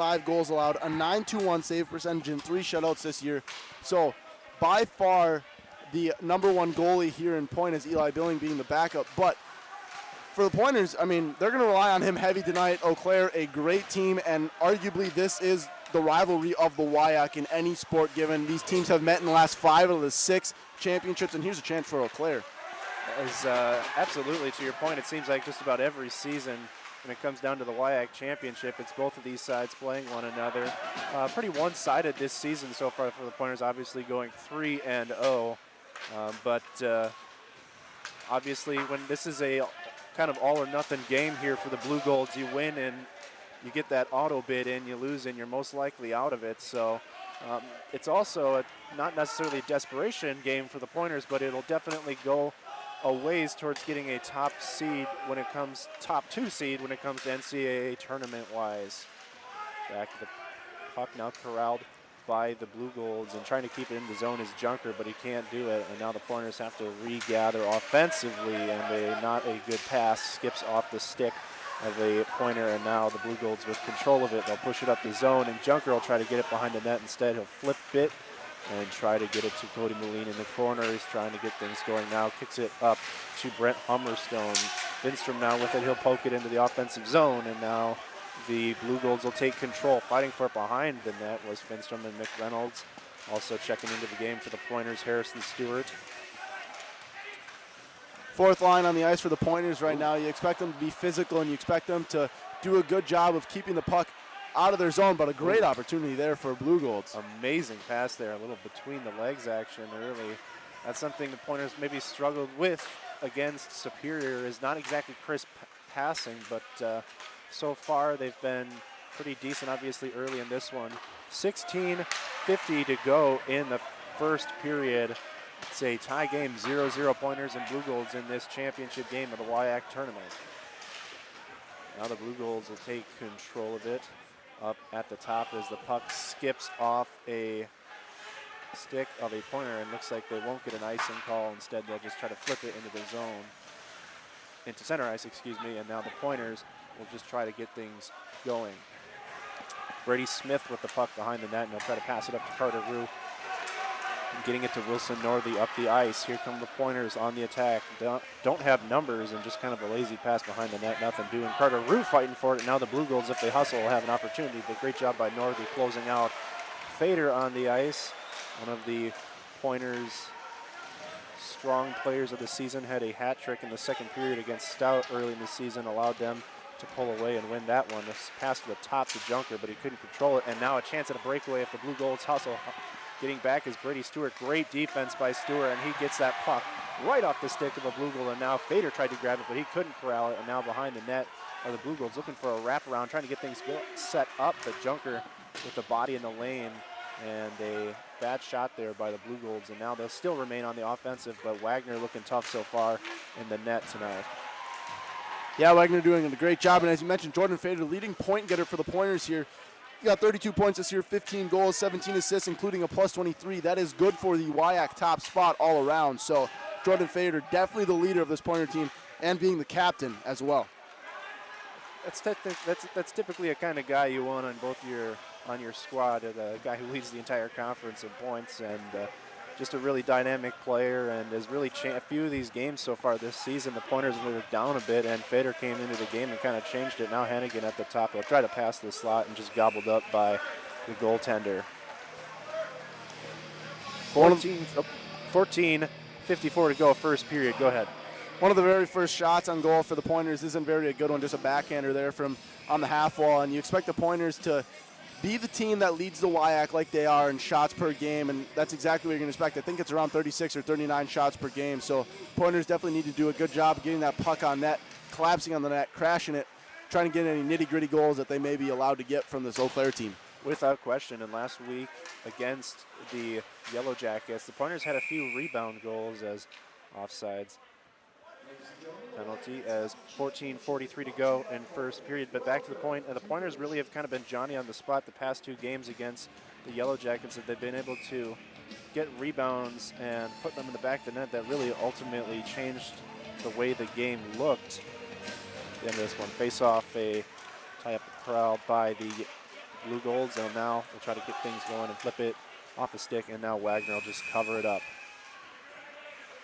5 goals allowed, a 9-2-1 save percentage, and 3 shutouts this year. So by far the #1 goalie here in point is Eli Billing being the backup. But for the Pointers, I mean, they're going to rely on him heavy tonight. Eau Claire, a great team, and arguably this is the rivalry of the WIAC in any sport, given these teams have met in the last 5 of the 6 championships, and here's a chance for Eau Claire. Absolutely, to your point, it seems like just about every season when it comes down to the WIAC championship, it's both of these sides playing one another. Pretty one-sided this season so far for the Pointers, obviously going 3-0. But obviously when this is a kind of all-or-nothing game here for the Blue Golds, you win and you get that auto bid in, you lose and you're most likely out of it. So it's also not necessarily a desperation game for the Pointers, but it'll definitely go a ways towards getting a top 2 seed when it comes to NCAA tournament-wise. Back to the puck now corralled by the Blue Golds, and trying to keep it in the zone is Junker, but he can't do it. And now the Pointers have to regather offensively, and not a good pass skips off the stick of a Pointer, and now the Blue Golds with control of it. They'll push it up the zone, and Junker will try to get it behind the net instead. He'll flip it and try to get it to Cody Moline in the corner. He's trying to get things going now. Kicks it up to Brent Hummerstone. Finstrom now with it. He'll poke it into the offensive zone, and now the Blue Golds will take control. Fighting for it behind the net was Finstrom and Mick Reynolds. Also checking into the game for the Pointers, Harrison Stewart. 4th line on the ice for the Pointers right now. You expect them to be physical, and you expect them to do a good job of keeping the puck out of their zone, but a great opportunity there for Blue Golds. Amazing pass there, a little between the legs action, really. That's something the Pointers maybe struggled with against Superior, is not exactly crisp passing, but so far they've been pretty decent, obviously early in this one. 16:50 to go in the first period. It's a tie game, 0-0 Pointers and Blue Golds in this championship game of the WIAC tournament. Now the Blue Golds will take control of it up at the top as the puck skips off a stick of a Pointer, and looks like they won't get an icing call. Instead, they'll just try to flip it into the zone, into center ice, excuse me, and now the Pointers will just try to get things going. Brady Smith with the puck behind the net, and he'll try to pass it up to Carter Rue. And getting it to Wilson Northey up the ice. Here come the Pointers on the attack. Don't have numbers, and just kind of a lazy pass behind the net, nothing doing. Carter Rue fighting for it, and now the Blue Golds, if they hustle, will have an opportunity, but great job by Northey closing out. Fader on the ice, one of the Pointers' strong players of the season, had a hat trick in the 2nd period against Stout early in the season, allowed them to pull away and win that one. This pass to the top to Junker, but he couldn't control it, and now a chance at a breakaway if the Blue Golds hustle. Getting back is Brady Stewart. Great defense by Stewart, and he gets that puck right off the stick of a Blue Gold, and now Fader tried to grab it, but he couldn't corral it, and now behind the net are the Blue Golds looking for a wraparound, trying to get things set up, but Junker with the body in the lane, and a bad shot there by the Blue Golds, and now they'll still remain on the offensive, but Wagner looking tough so far in the net tonight. Yeah, Wagner doing a great job, and as you mentioned, Jordan Fader, leading point getter for the Pointers here. He got 32 points this year, 15 goals, 17 assists, including a +23. That is good for the WIAC top spot all around. So Jordan Fader, definitely the leader of this Pointer team, and being the captain as well. That's typically a kind of guy you want on your squad, a guy who leads the entire conference in points, and just a really dynamic player, and has really a few of these games so far this season. The Pointers were down a bit, and Fader came into the game and kind of changed it. Now Hannigan at the top. He'll try to pass the slot and just gobbled up by the goaltender. 14:54 to go, first period. Go ahead. One of the very first shots on goal for the Pointers isn't very a good one, just a backhander there from on the half wall, and you expect the Pointers to be the team that leads the WIAC like they are in shots per game, and that's exactly what you're going to expect. I think it's around 36 or 39 shots per game, so Pointers definitely need to do a good job of getting that puck on net, collapsing on the net, crashing it, trying to get any nitty-gritty goals that they may be allowed to get from this Eau Claire team. Without question, and last week against the Yellow Jackets, the Pointers had a few rebound goals as offsides. Penalty as 14:43 to go in first period. But back to the point, the Pointers really have kind of been Johnny on the spot the past 2 games against the Yellow Jackets, that they've been able to get rebounds and put them in the back of the net. That really ultimately changed the way the game looked. In this one, face off, a tie up the crowd by the Blue Golds, and now we'll try to get things going and flip it off the stick, and now Wagner will just cover it up.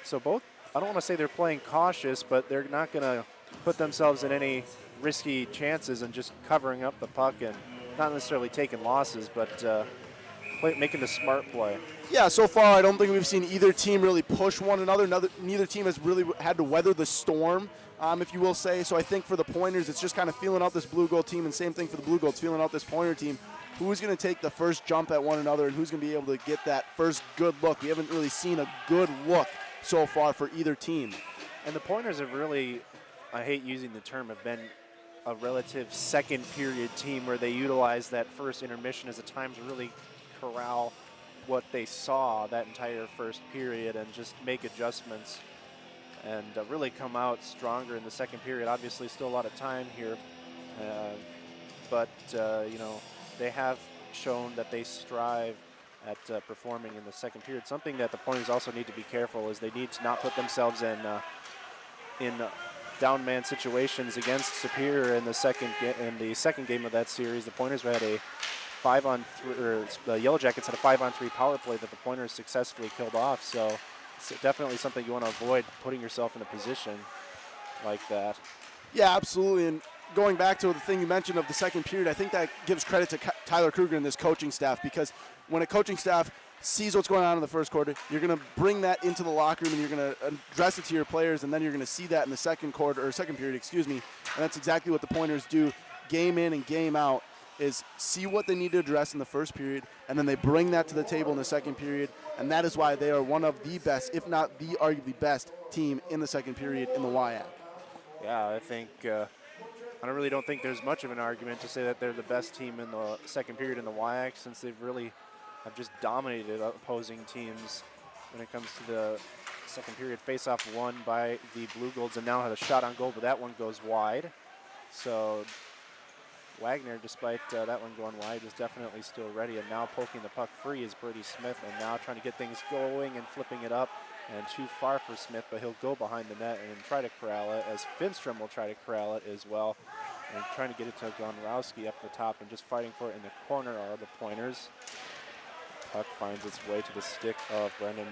So both, I don't want to say they're playing cautious, but they're not going to put themselves in any risky chances and just covering up the puck and not necessarily taking losses, but making the smart play. Yeah, so far I don't think we've seen either team really push one another. Neither team has really had to weather the storm, if you will say. So I think for the Pointers, it's just kind of feeling out this Blue Gold team, and same thing for the Blue Golds, feeling out this Pointer team. Who's going to take the first jump at one another, and who's going to be able to get that first good look? We haven't really seen a good look so far for either team. And the Pointers have really, I hate using the term, have been a relative second period team where they utilize that first intermission as a time to really corral what they saw that entire first period and just make adjustments and really come out stronger in the second period. Obviously still a lot of time here, but you know, they have shown that they strive at performing in the second period. Something that the Pointers also need to be careful is they need to not put themselves in down man situations against Superior in the second game of that series. The Pointers had a 5-on-3, or the Yellow Jackets had a 5-on-3 power play that the Pointers successfully killed off. So it's definitely something you want to avoid, putting yourself in a position like that. Yeah, absolutely. And going back to the thing you mentioned of the second period, I think that gives credit to Tyler Kruger and this coaching staff, because when a coaching staff sees what's going on in the first quarter, you're going to bring that into the locker room and you're going to address it to your players, and then you're going to see that in the second period, and that's exactly what the Pointers do game in and game out, is see what they need to address in the first period, and then they bring that to the table in the second period, and that is why they are one of the best, if not the arguably best team in the second period in the WIAC. Yeah, I think I really don't think there's much of an argument to say that they're the best team in the second period in the WIAC, since they've really have just dominated opposing teams when it comes to the second period. Face-off won by the Blue Golds, and now had a shot on goal, but that one goes wide. So Wagner, despite that one going wide, is definitely still ready, and now poking the puck free is Brady Smith, and now trying to get things going and flipping it up, and too far for Smith, but he'll go behind the net and try to corral it, as Finstrom will try to corral it as well, and trying to get it to Gonrowski up the top, and just fighting for it in the corner are the Pointers. Puck finds its way to the stick of Brendan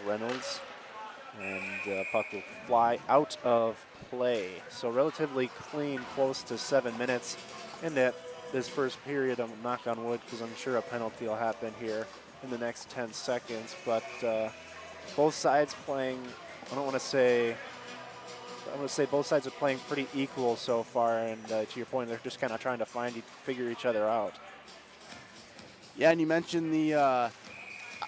McReynolds, and puck will fly out of play. So relatively clean, close to 7 minutes in this first period. I'm knock on wood, because I'm sure a penalty will happen here in the next 10 seconds. But both sides playing, I want to say both sides are playing pretty equal so far, and to your point, they're just kind of trying to figure each other out. Yeah, and you mentioned the, I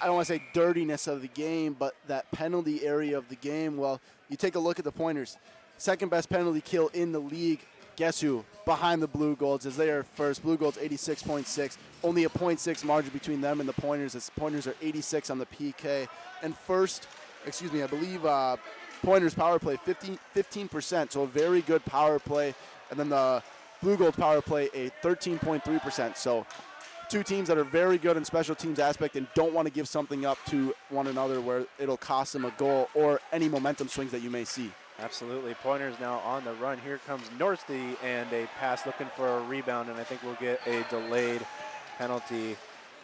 don't want to say dirtiness of the game, but that penalty area of the game. Well, you take a look at the Pointers. Second best penalty kill in the league. Guess who? Behind the Blue Golds, as they are first. Blue Golds 86.6. Only a 0.6 margin between them and the Pointers, as the Pointers are 86 on the PK. And first, I believe Pointers power play 15%, so a very good power play. And then the Blue Golds power play a 13.3%. So two teams that are very good in special teams aspect and don't want to give something up to one another where it'll cost them a goal or any momentum swings that you may see. Absolutely. Pointers now on the run. Here comes Norsty, and a pass looking for a rebound, and I think we'll get a delayed penalty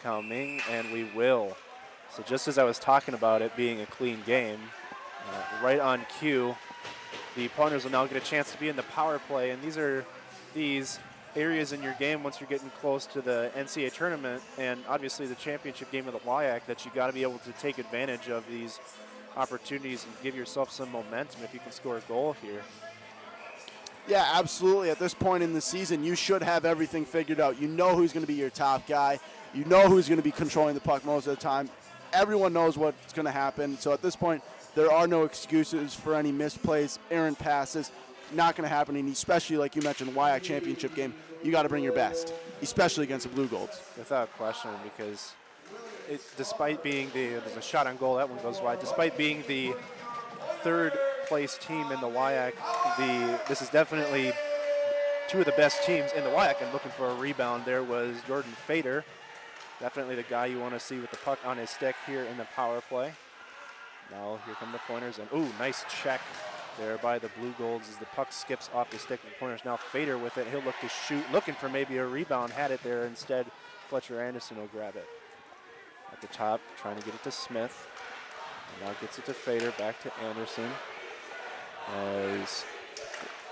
coming, and we will. So just as I was talking about it being a clean game, right on cue, the Pointers will now get a chance to be in the power play, and these are these areas in your game once you're getting close to the NCAA tournament and obviously the championship game of the WIAC, that you got to be able to take advantage of these opportunities and give yourself some momentum if you can score a goal here. Yeah, absolutely. At this point in the season, you should have everything figured out. You know who's going to be your top guy. You know who's going to be controlling the puck most of the time. Everyone knows what's going to happen. So at this point, there are no excuses for any misplays, errant passes. Not going to happen, and especially like you mentioned, WIAC championship game, you got to bring your best, especially against the Blue Golds. Without question, because despite being there's a shot on goal, that one goes wide. Despite being the third place team in the WIAC, this is definitely two of the best teams in the WIAC. And looking for a rebound, there was Jordan Fader, definitely the guy you want to see with the puck on his stick here in the power play. Now here come the Pointers, and ooh, nice check there by the Blue Golds as the puck skips off the stick of the Pointers. Now Fader with it. He'll look to shoot, looking for maybe a rebound. Had it there. Instead, Fletcher Anderson will grab it. At the top, trying to get it to Smith. And now gets it to Fader, back to Anderson. As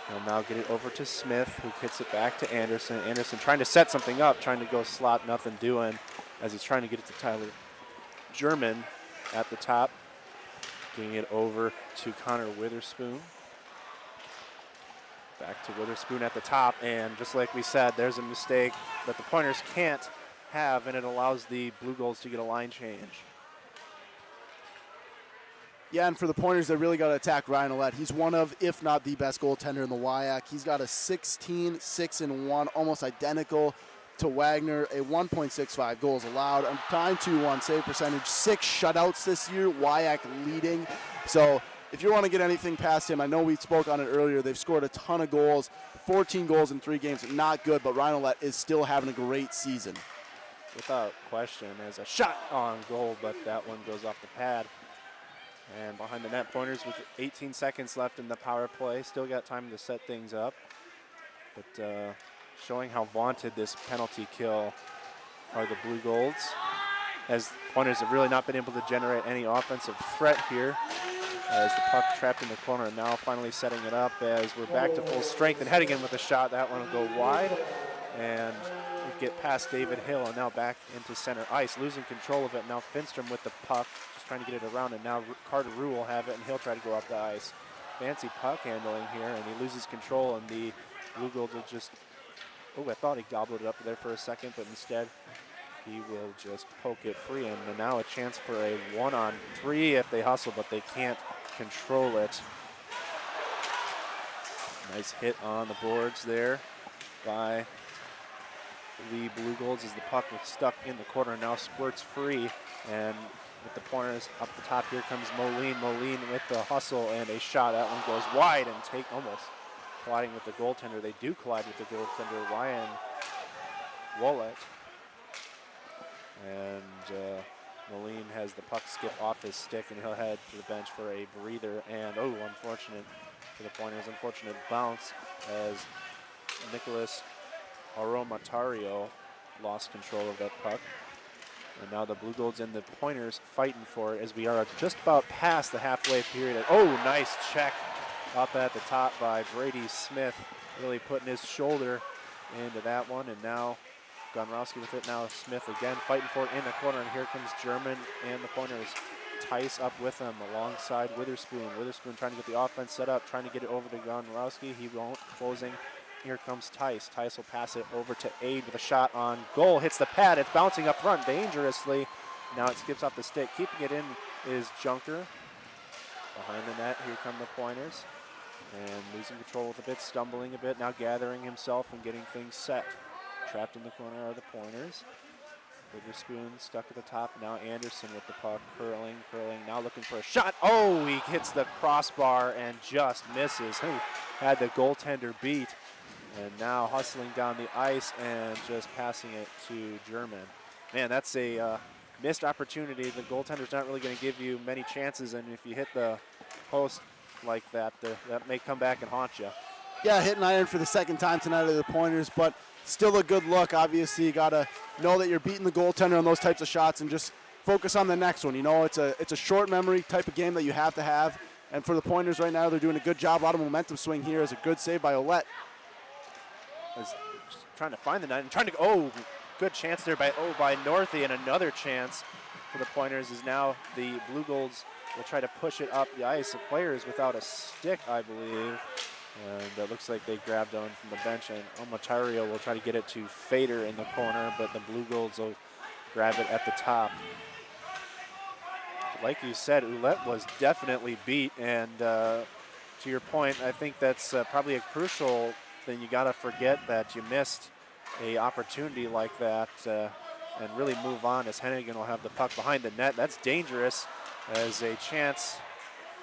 he'll now get it over to Smith, who gets it back to Anderson. Anderson trying to set something up, trying to go slot, nothing doing, as he's trying to get it to Tyler German at the top. Getting it over to Connor Witherspoon. Back to Witherspoon at the top, and just like we said, there's a mistake that the Pointers can't have, and it allows the Blue Golds to get a line change. Yeah, and for the Pointers, they really got to attack Ryan Willett. He's one of, if not the best goaltender in the WIAC. He's got a 16-6-1, almost identical to Wagner, a 1.65 goals allowed, a 9-2-1 save percentage, 6 shutouts this year, WIAC leading. So if you want to get anything past him, I know we spoke on it earlier, they've scored a ton of goals, 14 goals in 3 games, not good, but Ryan Willett is still having a great season. Without question, there's a shot on goal, but that one goes off the pad. And behind the net, Pointers with 18 seconds left in the power play, still got time to set things up. But showing how vaunted this penalty kill are the Blue Golds, as Pointers have really not been able to generate any offensive threat here, as the puck trapped in the corner, and now finally setting it up as we're back to full strength and heading in with a shot. That one will go wide, and we get past David Hill, and now back into center ice, losing control of it. Now Finstrom with the puck, just trying to get it around, and now Carter Rue will have it, and he'll try to go up the ice. Fancy puck handling here, and he loses control, and the Blue Golds will just, I thought he gobbled it up there for a second, but instead he will just poke it free. And now a chance for a 1-on-3 if they hustle, but they can't control it. Nice hit on the boards there by the Blue Golds as the puck was stuck in the corner, and now squirts free. And with the Pointers up the top, here comes Moline. Moline with the hustle and a shot. That one goes wide and almost colliding with the goaltender. They do collide with the goaltender, Ryan Willett. And Moline has the puck skip off his stick, and he'll head to the bench for a breather. And unfortunate for the Pointers, unfortunate bounce as Nicholas Aromatario lost control of that puck. And now the Blue Golds and the Pointers fighting for it as we are just about past the halfway period. Nice check up at the top by Brady Smith, really putting his shoulder into that one. And now Gonrowski with it. Now Smith again fighting for it in the corner, and here comes German and the Pointers. Tice up with him alongside Witherspoon. Witherspoon trying to get the offense set up, trying to get it over to Gonrowski. He won't. Closing. Here comes Tice. Tice will pass it over to Aid with a shot on goal. Hits the pad. It's bouncing up front dangerously. Now it skips off the stick. Keeping it in is Junker. Behind the net, here come the Pointers. And losing control with a bit, stumbling a bit. Now gathering himself and getting things set. Trapped in the corner are the Pointers. Witherspoon stuck at the top. Now Anderson with the puck. Curling. Now looking for a shot. He hits the crossbar and just misses. Who had the goaltender beat. And now hustling down the ice and just passing it to German. Man, that's a missed opportunity. The goaltender's not really going to give you many chances, and if you hit the post like that, that may come back and haunt you. Yeah, hitting iron for the second time tonight of the Pointers, but still a good look. Obviously, you got to know that you're beating the goaltender on those types of shots and just focus on the next one. You know, it's a short memory type of game that you have to have. And for the Pointers right now, they're doing a good job. A lot of momentum swing here. Is a good save by Willett. Is trying to find the net and trying to good chance there by Northey, and another chance for the Pointers is now the Blue Golds will try to push it up the ice. The player is without a stick, I believe, and it looks like they grabbed on from the bench, and Omatario will try to get it to Fader in the corner, but the Blue Golds will grab it at the top. Like you said, Willett was definitely beat, and to your point, I think that's probably a crucial thing. You got to forget that you missed a opportunity like that and really move on, as Hennigan will have the puck behind the net. That's dangerous as a chance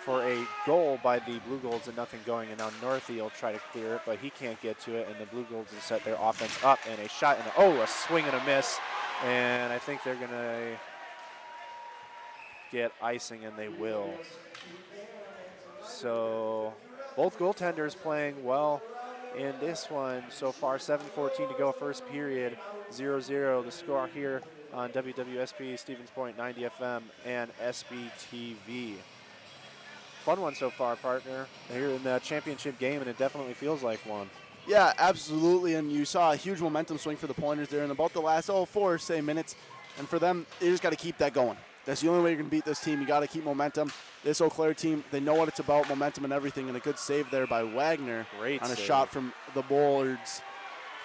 for a goal by the Blue Golds and nothing going. And now Northey will try to clear it, but he can't get to it, and the Blue Golds will set their offense up, and a shot and a swing and a miss. And I think they're going to get icing, and they will. So Both goaltenders playing well in this one so far. 7:14 to go, first period, 0-0. The score here on WWSP, Stevens Point, 90 FM, and SBTV. Fun one so far, partner. Here in the championship game, and it definitely feels like one. Yeah, absolutely, and you saw a huge momentum swing for the Pointers there in about the last 4 minutes, and for them, they just got to keep that going. That's the only way you're going to beat this team. You got to keep momentum. This Eau Claire team, they know what it's about, momentum and everything, and a good save there by Wagner. Great on a save. shot from the Bullards.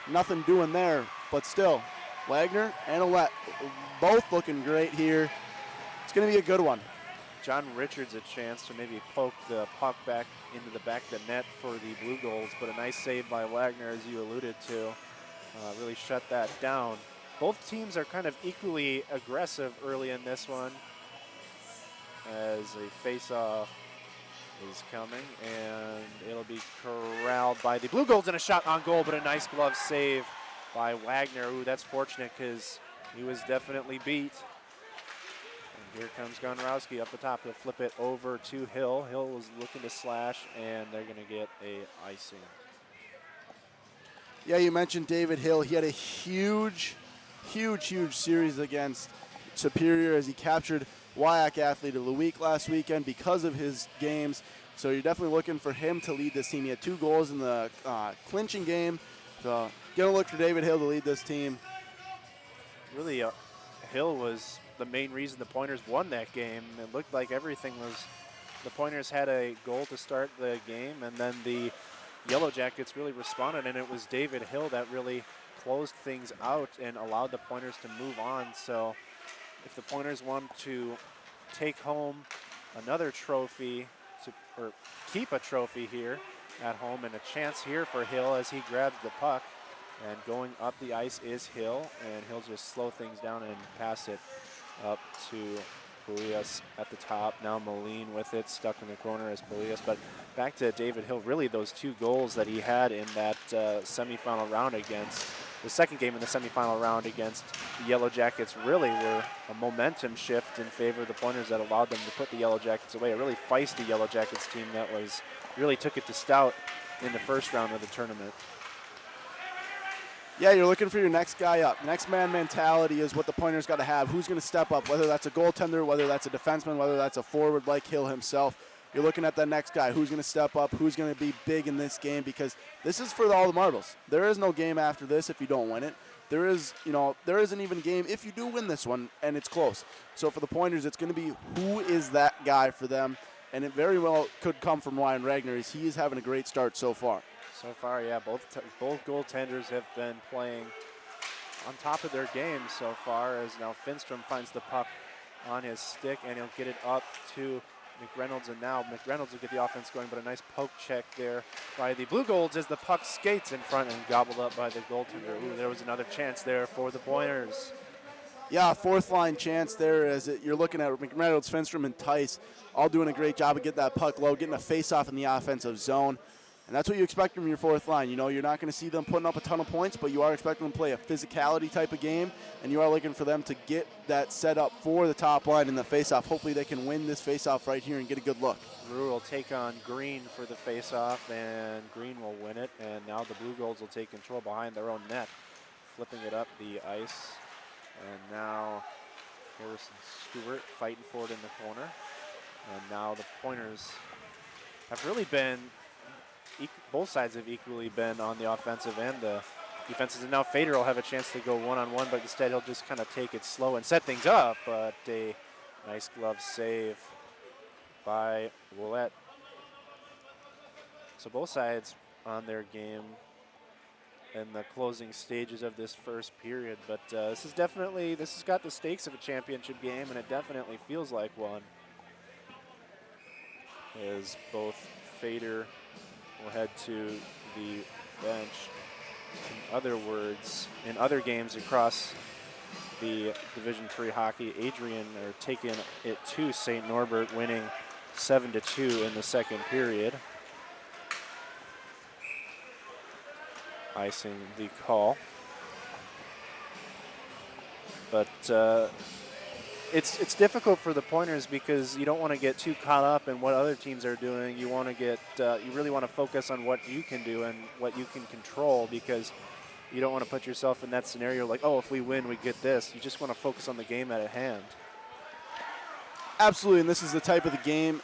Nothing doing there, but still, Wagner and Willett both looking great here. It's going to be a good one. John Richards a chance to maybe poke the puck back into the back of the net for the Blue Goals, but a nice save by Wagner, as you alluded to, really shut that down. Both teams are kind of equally aggressive early in this one, as a face-off is coming, and it'll be corralled by the Blue Goals, and a shot on goal, but a nice glove save by Wagner. Ooh, that's fortunate because he was definitely beat. And here comes Gonrowski up the top. He'll flip it over to Hill. Hill was looking to slash, and they're going to get a icing. Yeah, you mentioned David Hill. He had a huge series against Superior as he captured WIAC athlete of the week last weekend because of his games. So you're definitely looking for him to lead this team. He had 2 goals in the clinching game. So gonna look for David Hill to lead this team. Really, Hill was the main reason the Pointers won that game. It looked like everything was, the Pointers had a goal to start the game, and then the Yellow Jackets really responded, and it was David Hill that really closed things out and allowed the Pointers to move on. So if the Pointers want to take home another trophy, or keep a trophy here at home, and a chance here for Hill as he grabs the puck, and going up the ice is Hill, and he'll just slow things down and pass it up to Polias at the top. Now Moline with it, stuck in the corner as Polias. But back to David Hill, really those 2 goals that he had in that semifinal round against, the second game in the semifinal round against the Yellow Jackets, really were a momentum shift in favor of the Pointers that allowed them to put the Yellow Jackets away. A really feisty Yellow Jackets team that really took it to stout in the first round of the tournament. Yeah, you're looking for your next guy up. Next man mentality is what the Pointers got to have. Who's going to step up, whether that's a goaltender, whether that's a defenseman, whether that's a forward like Hill himself. You're looking at that next guy. Who's going to step up, who's going to be big in this game, because this is for all the marbles. There is no game after this if you don't win it. There isn't even a game if you do win this one and it's close. So for the Pointers, it's going to be who is that guy for them, and it very well could come from Ryan Ragnar, as he is having a great start so far. So far, yeah, both goaltenders have been playing on top of their game so far, as now Finstrom finds the puck on his stick, and he'll get it up to McReynolds, and now McReynolds will get the offense going, but a nice poke check there by the Blue Golds as the puck skates in front and gobbled up by the goaltender. Ooh, there was another chance there for the Pointers. Yeah, 4th line chance there as you're looking at McReynolds, Finstrom, and Tice all doing a great job of getting that puck low, getting a face-off in the offensive zone. And that's what you expect from your 4th line. You know, you're not going to see them putting up a ton of points, but you are expecting them to play a physicality type of game, and you are looking for them to get that set up for the top line in the faceoff. Hopefully they can win this faceoff right here and get a good look. Brewer will take on Green for the faceoff, and Green will win it. And now the Blue Golds will take control behind their own net, flipping it up the ice. And now Harrison Stewart fighting for it in the corner. And now the Pointers have really been, both sides have equally been on the offensive and the defenses. And now Fader will have a chance to go one-on-one, but instead he'll just kind of take it slow and set things up. But a nice glove save by Willett. So both sides on their game in the closing stages of this first period. But this has got the stakes of a championship game, and it definitely feels like one. As both Fader will head to the bench. In other words, in other games across the Division III hockey, Adrian are taking it to St. Norbert, winning 7-2 in the second period. Icing the call. But it's difficult for the Pointers because you don't want to get too caught up in what other teams are doing. You want to get you really want to focus on what you can do and what you can control, because you don't want to put yourself in that scenario like, oh, if we win, we get this. You just want to focus on the game at hand. Absolutely, and this is the type of game,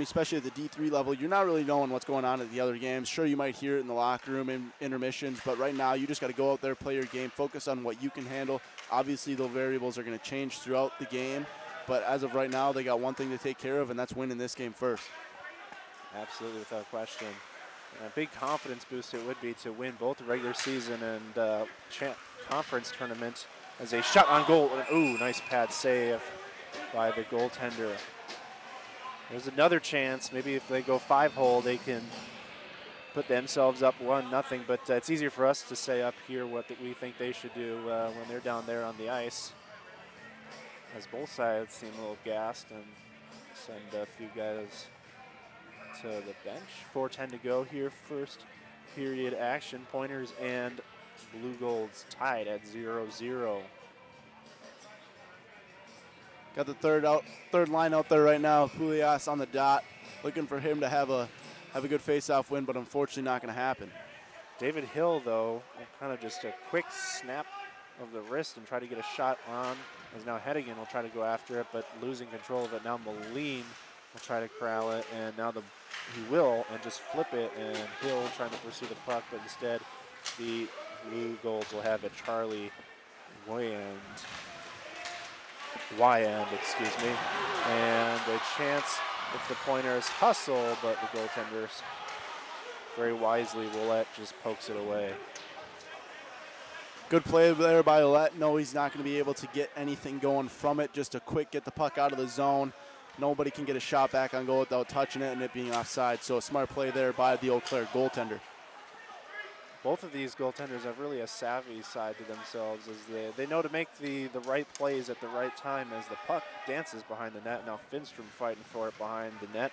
especially at the D3 level. You're not really knowing what's going on at the other games. Sure, you might hear it in the locker room in intermissions, but right now you just got to go out there, play your game, focus on what you can handle. Obviously, the variables are going to change throughout the game, but as of right now, they got one thing to take care of, and that's winning this game first. Absolutely, without question. And a big confidence boost it would be to win both the regular season and conference tournament as a shot on goal. Ooh, nice pad save by the goaltender. There's another chance. Maybe if they go 5-hole, they can put themselves up 1-0. But it's easier for us to say up here what we think they should do when they're down there on the ice, as both sides seem a little gassed and send a few guys to the bench. 4:10 to go here. First period action. Pointers and Blue Golds tied at 0-0. Got the third line out there right now. Pulias on the dot, looking for him to have a good face-off win, but unfortunately not going to happen. David Hill, though, kind of just a quick snap of the wrist and try to get a shot on. As now Hedigan will try to go after it, but losing control of it. Now Moline will try to corral it, and now he will and just flip it, and Hill trying to pursue the puck, but instead the Blue Golds will have it. Charlie Wyand, excuse me, and a chance if the Pointers hustle, but the goaltenders very wisely, Willett just pokes it away. Good play there by Willett. No, he's not going to be able to get anything going from it. Just a quick get the puck out of the zone. Nobody can get a shot back on goal without touching it and it being offside. So a smart play there by the Eau Claire goaltender. Both of these goaltenders have really a savvy side to themselves, as they know to make the right plays at the right time as the puck dances behind the net. Now Finstrom fighting for it behind the net,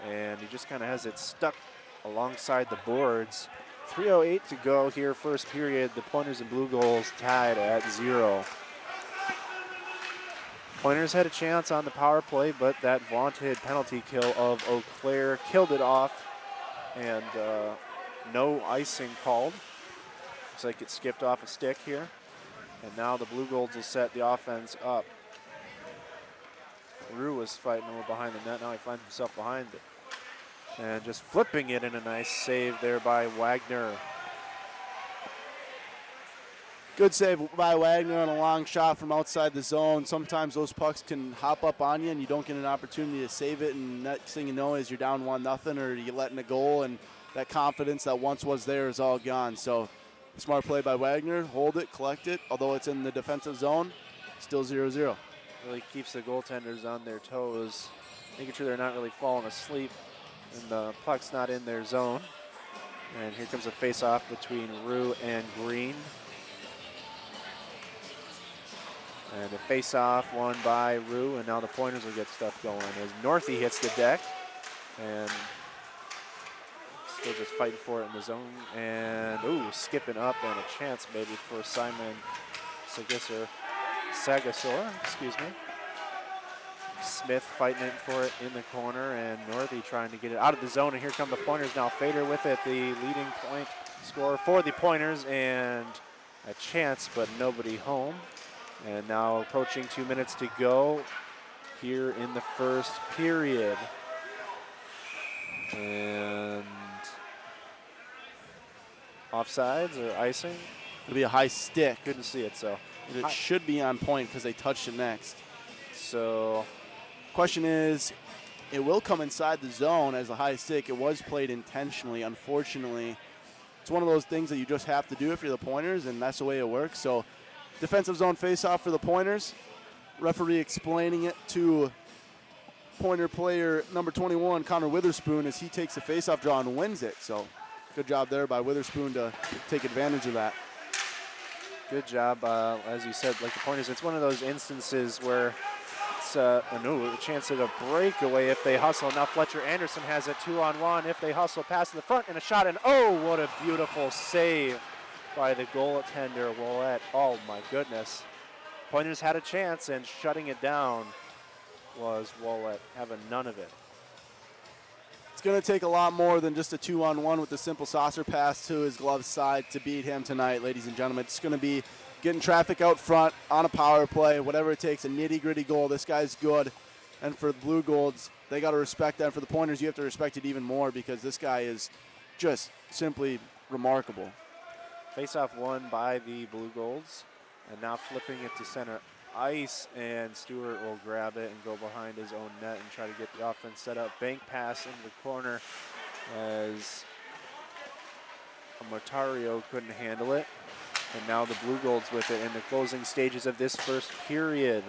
and he just kind of has it stuck alongside the boards. 3:08 to go here, first period. The Pointers and Blue Golds tied at 0. Pointers had a chance on the power play, but that vaunted penalty kill of Eau Claire killed it off, and no icing called. Looks like it skipped off a stick here. And now the Blue Golds will set the offense up. Rue was fighting over behind the net. Now he finds himself behind it. And just flipping it in a nice save there by Wagner. Good save by Wagner on a long shot from outside the zone. Sometimes those pucks can hop up on you and you don't get an opportunity to save it. And next thing you know is you're down 1-0 or you're letting a goal, and that confidence that once was there is all gone. So smart play by Wagner. Hold it, collect it. Although it's in the defensive zone, still 0-0. Really keeps the goaltenders on their toes, making sure they're not really falling asleep and the puck's not in their zone. And here comes a face-off between Rue and Green. And a face-off won by Rue, and now the Pointers will get stuff going as Northey hits the deck. And still just fighting for it in the zone. And, ooh, skipping up and a chance maybe for Simon Sagasor, excuse me. Smith fighting it for it in the corner, and Northey trying to get it out of the zone. And here come the Pointers now. Fader with it, the leading point scorer for the Pointers, and a chance, but nobody home. And now approaching 2 minutes to go here in the first period. And offsides or icing? It'll be a high stick. Couldn't see it, so. It should be on point because they touched it next. So, question is, it will come inside the zone as a high stick. It was played intentionally. Unfortunately, it's one of those things that you just have to do if you're the Pointers, and that's the way it works. So, defensive zone face-off for the Pointers. Referee explaining it to Pointer player number 21, Connor Witherspoon, as he takes the face-off draw and wins it. So, good job there by Witherspoon to take advantage of that. Good job, as you said, like the Pointers. It's one of those instances where it's a chance at a breakaway if they hustle. Now Fletcher Anderson has a 2-on-1 if they hustle past the front and a shot. And oh, what a beautiful save by the goaltender, Willett. Oh my goodness. Pointers had a chance, and shutting it down was Willett, having none of it. It's going to take a lot more than just a 2-on-1 with the simple saucer pass to his glove side to beat him tonight, ladies and gentlemen. It's going to be getting traffic out front on a power play, whatever it takes, a nitty-gritty goal. This guy's good. And for the Blue Golds, they got to respect that. And for the Pointers, you have to respect it even more because this guy is just simply remarkable. Face-off won by the Blue Golds, and now flipping it to center ice, and Stewart will grab it and go behind his own net and try to get the offense set up. Bank pass into the corner as Mortario couldn't handle it. And now the Blue Golds with it in the closing stages of this first period.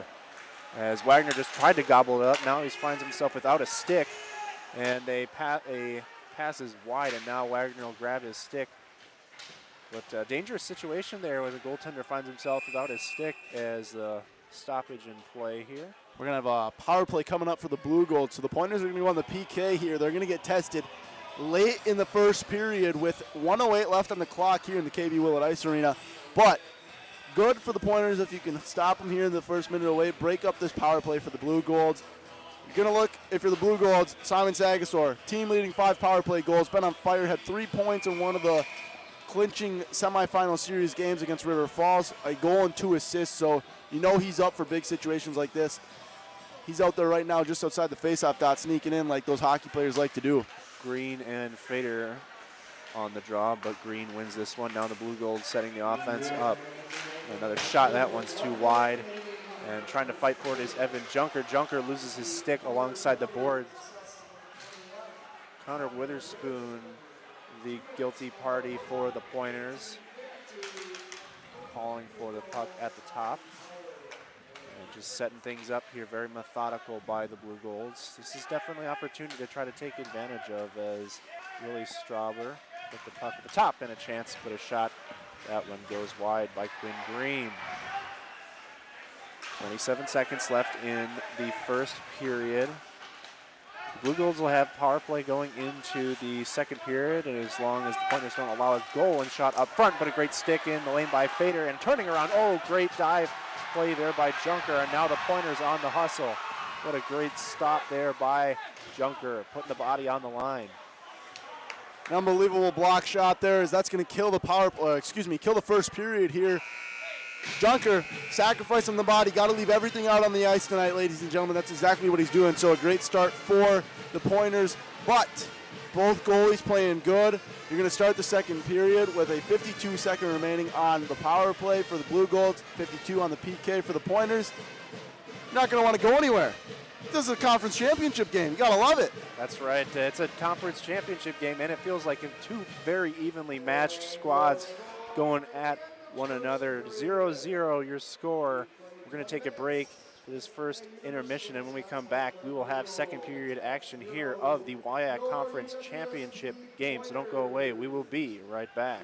As Wagner just tried to gobble it up, now he finds himself without a stick, and a pass is wide, and now Wagner will grab his stick. But a dangerous situation there where the goaltender finds himself without his stick as the stoppage in play here. We're going to have a power play coming up for the Blue Golds. So the Pointers are going to go on the PK here. They're going to get tested late in the first period with 1:08 left on the clock here in the KB Willett Ice Arena. But good for the Pointers if you can stop them here in the first minute away, break up this power play for the Blue Golds. You're going to look, if you're the Blue Golds, Simon Sagasor, team leading 5 power play goals, been on fire, had 3 points in one of the clinching semifinal series games against River Falls, a goal and 2 assists, so you know he's up for big situations like this. He's out there right now just outside the faceoff dot, sneaking in like those hockey players like to do. Green and Fader on the draw, but Green wins this one. Now the Blue Golds setting the offense up. Another shot, that one's too wide. And trying to fight for it is Evan Junker. Junker loses his stick alongside the boards. Connor Witherspoon, the guilty party for the Pointers, calling for the puck at the top. And just setting things up here, very methodical by the Blue Golds. This is definitely an opportunity to try to take advantage of as Willie Strauber with the puck at the top and a chance to put a shot. That one goes wide by Quinn Green. 27 seconds left in the first period. Blue Golds will have power play going into the second period, and as long as the Pointers don't allow a goal and shot up front, but a great stick in the lane by Fader and turning around. Oh, great dive play there by Junker, and now the Pointers on the hustle. What a great stop there by Junker, putting the body on the line. An unbelievable block shot there, as that's going to kill the kill the first period here. Junker sacrificing the body, got to leave everything out on the ice tonight, ladies and gentlemen. That's exactly what he's doing. So a great start for the Pointers, but both goalies playing good. You're going to start the second period with a 52-second remaining on the power play for the Blue Golds, 52 on the PK for the Pointers. You're not going to want to go anywhere. This is a conference championship game. You got to love it. That's right. It's a conference championship game, and it feels like 2 very evenly matched squads going at one another. 0-0 your score. We're going to take a break for this first intermission, and when we come back, we will have second period action here of the WIAC Conference Championship game. So don't go away. We will be right back.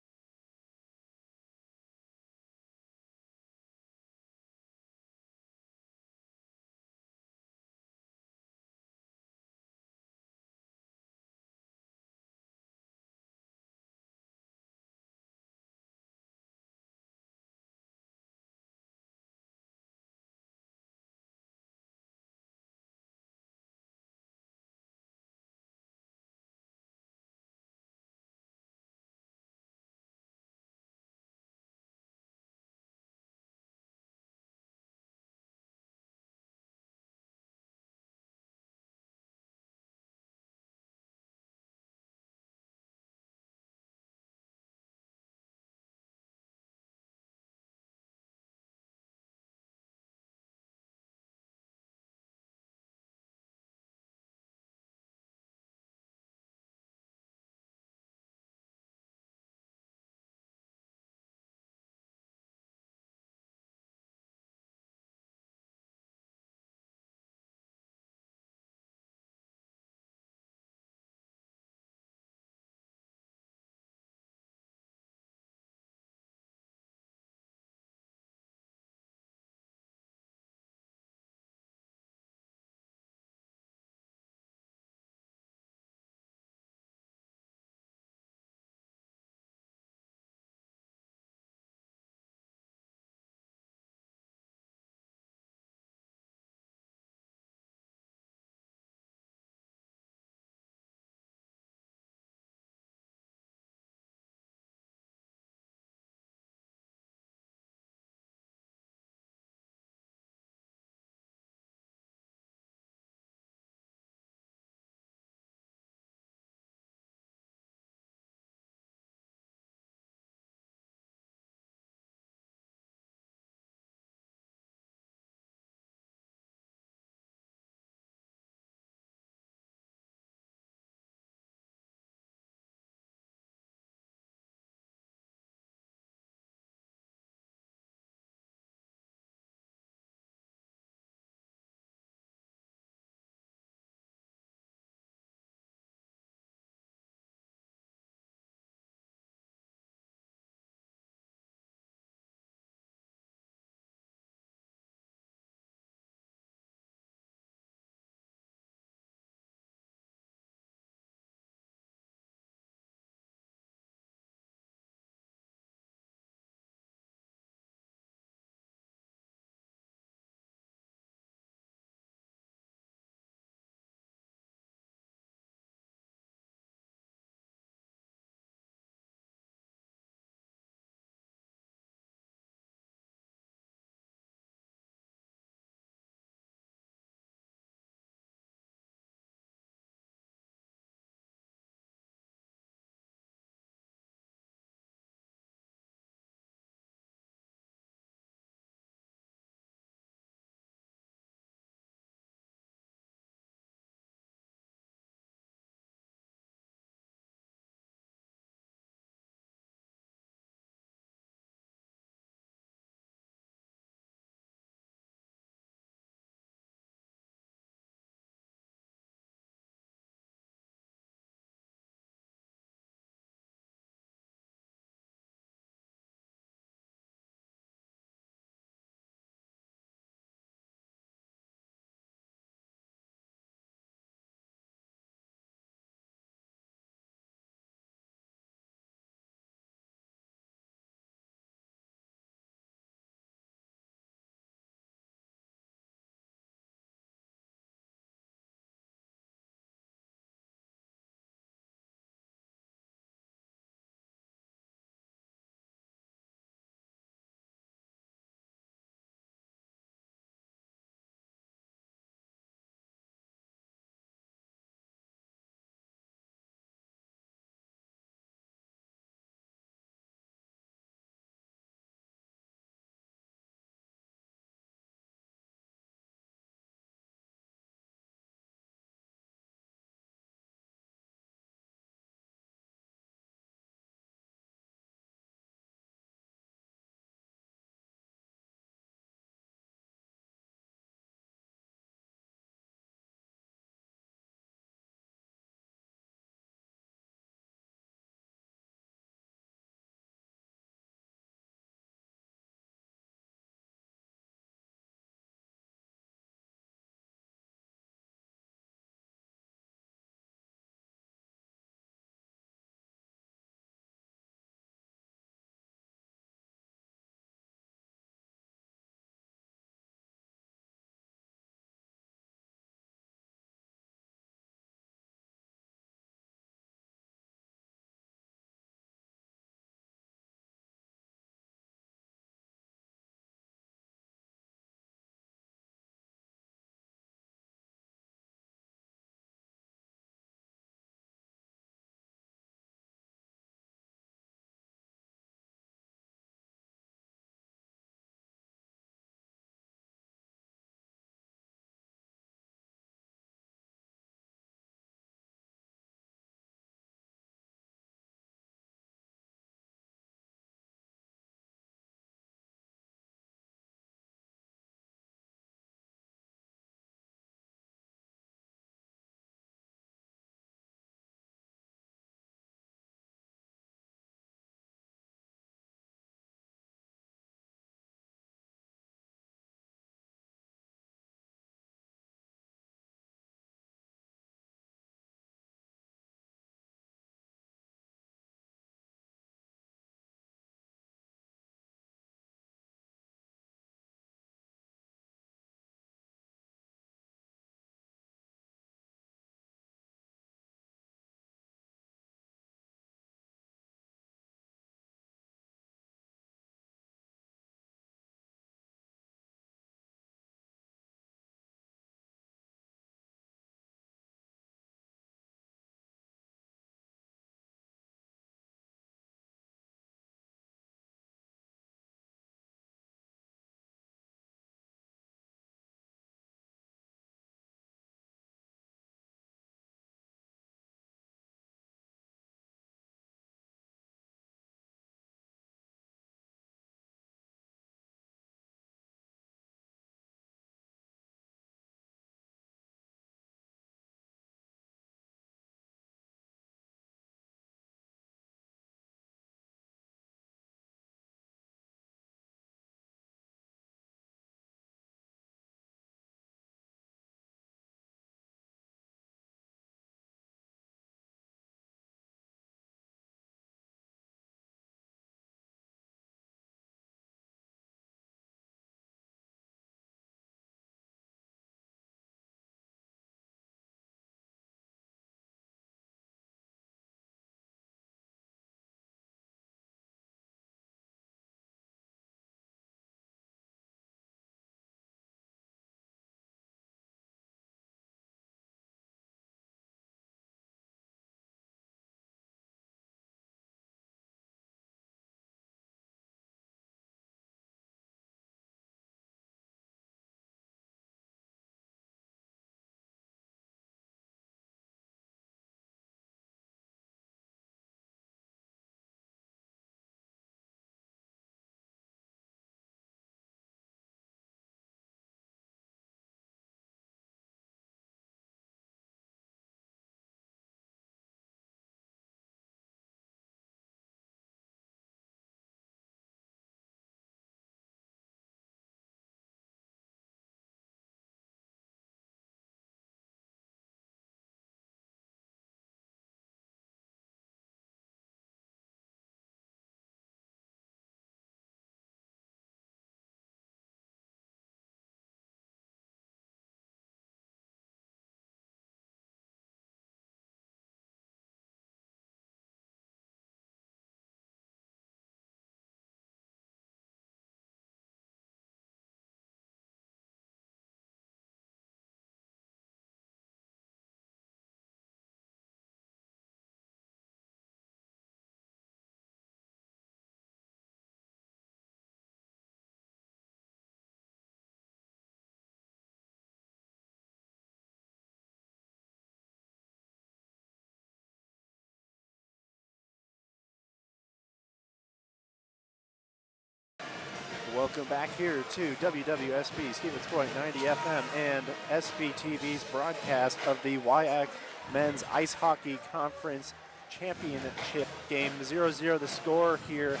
Welcome back here to WWSB, Stevens Point 90 FM, and SBTV's broadcast of the WIAC Men's Ice Hockey Conference Championship game. 0-0 the score here